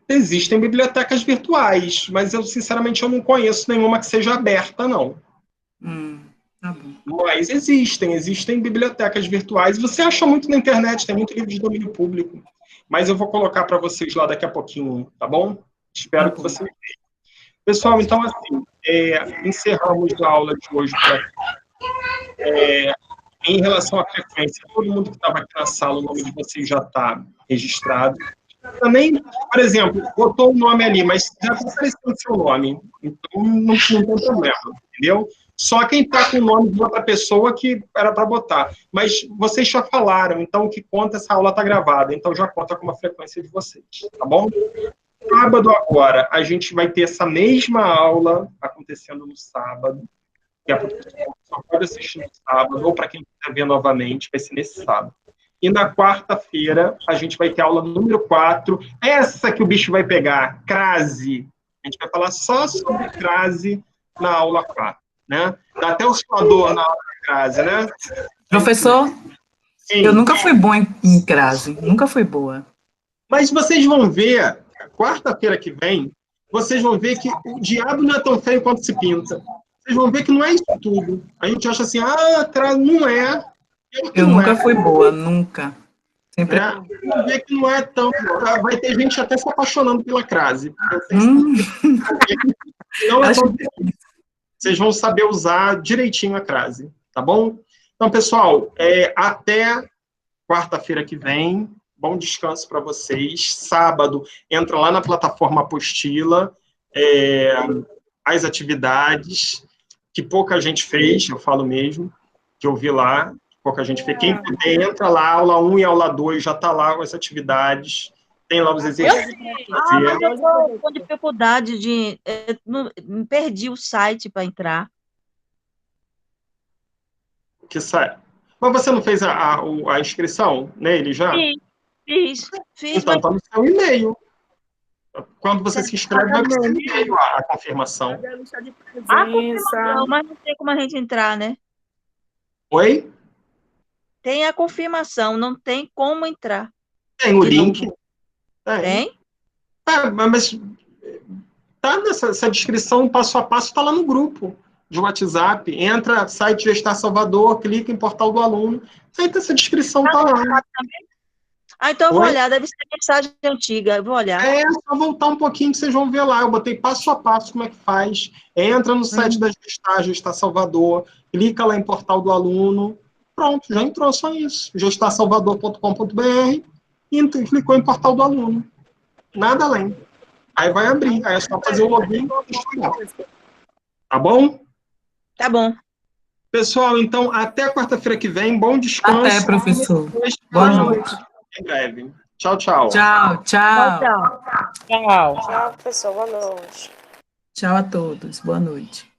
Existem bibliotecas virtuais, mas eu, sinceramente, eu não conheço nenhuma que seja aberta, não. Tá bom. Mas existem bibliotecas virtuais. Você acha muito na internet, tem muito livro de domínio público. Mas eu vou colocar para vocês lá daqui a pouquinho, tá bom? Espero que vocês vejam. Pessoal, então, assim, encerramos a aula de hoje por aqui. Em relação à frequência, todo mundo que estava aqui na sala, o nome de vocês já está registrado. Também, por exemplo, botou o nome ali, mas já está aparecendo o seu nome. Então, não tem problema, entendeu? Só quem está com o nome de outra pessoa que era para botar. Mas vocês já falaram, então o que conta, essa aula está gravada, então já conta com a frequência de vocês, tá bom? Sábado agora, a gente vai ter essa mesma aula acontecendo no sábado, que a professora só pode assistir no sábado, ou para quem quiser ver novamente, vai ser nesse sábado. E na quarta-feira, a gente vai ter aula número 4, essa que o bicho vai pegar, crase. A gente vai falar só sobre crase na aula 4. Né? Dá até o suador na aula de crase, né? Professor, sim. Eu nunca fui bom em crase, nunca fui boa. Mas vocês vão ver, quarta-feira que vem, vocês vão ver que o diabo não é tão feio quanto se pinta. Vocês vão ver que não é isso tudo. A gente acha assim, crase não é. Eu nunca fui boa, nunca. Sempre. Vão ver que não é tão... Vai ter gente até se apaixonando pela crase. Não é tão difícil. Vocês vão saber usar direitinho a crase, tá bom? Então, pessoal, até quarta-feira que vem. Bom descanso para vocês. Sábado, entra lá na plataforma Apostila, as atividades, que pouca gente fez, eu falo mesmo, que eu vi lá, pouca gente fez. Quem puder, entra lá, aula 1 e aula 2, já está lá com as atividades. Tem lá os exercícios. Mas eu estou com dificuldade de... perdi o site para entrar. Que sai. Mas você não fez a inscrição nele já? Fiz. Então, está no seu e-mail. Quando você se inscreve, vai para o seu e-mail a confirmação. A confirmação, mas não tem como a gente entrar, né? Oi? Tem a confirmação, não tem como entrar. Tem o link. Tem? Mas tá nessa descrição, passo a passo, está lá no grupo de WhatsApp. Entra, site Gestar Salvador, clica em Portal do Aluno. Aí essa descrição está lá. Então eu vou olhar, deve ser mensagem antiga, eu vou olhar. Só voltar um pouquinho que vocês vão ver lá. Eu botei passo a passo como é que faz. Entra no site da Gestar Salvador, clica lá em Portal do Aluno. Pronto, já entrou, só isso. gestarsalvador.com.br e clicou em Portal do Aluno. Nada além. Aí vai abrir. Aí é só fazer o login e estudar. Tá bom? Tá bom. Pessoal, então, até quarta-feira que vem. Bom descanso. Até, professor. Boa noite. Em breve. Tchau, tchau. Tchau. Tchau, professor. Boa noite. Tchau a todos. Boa noite.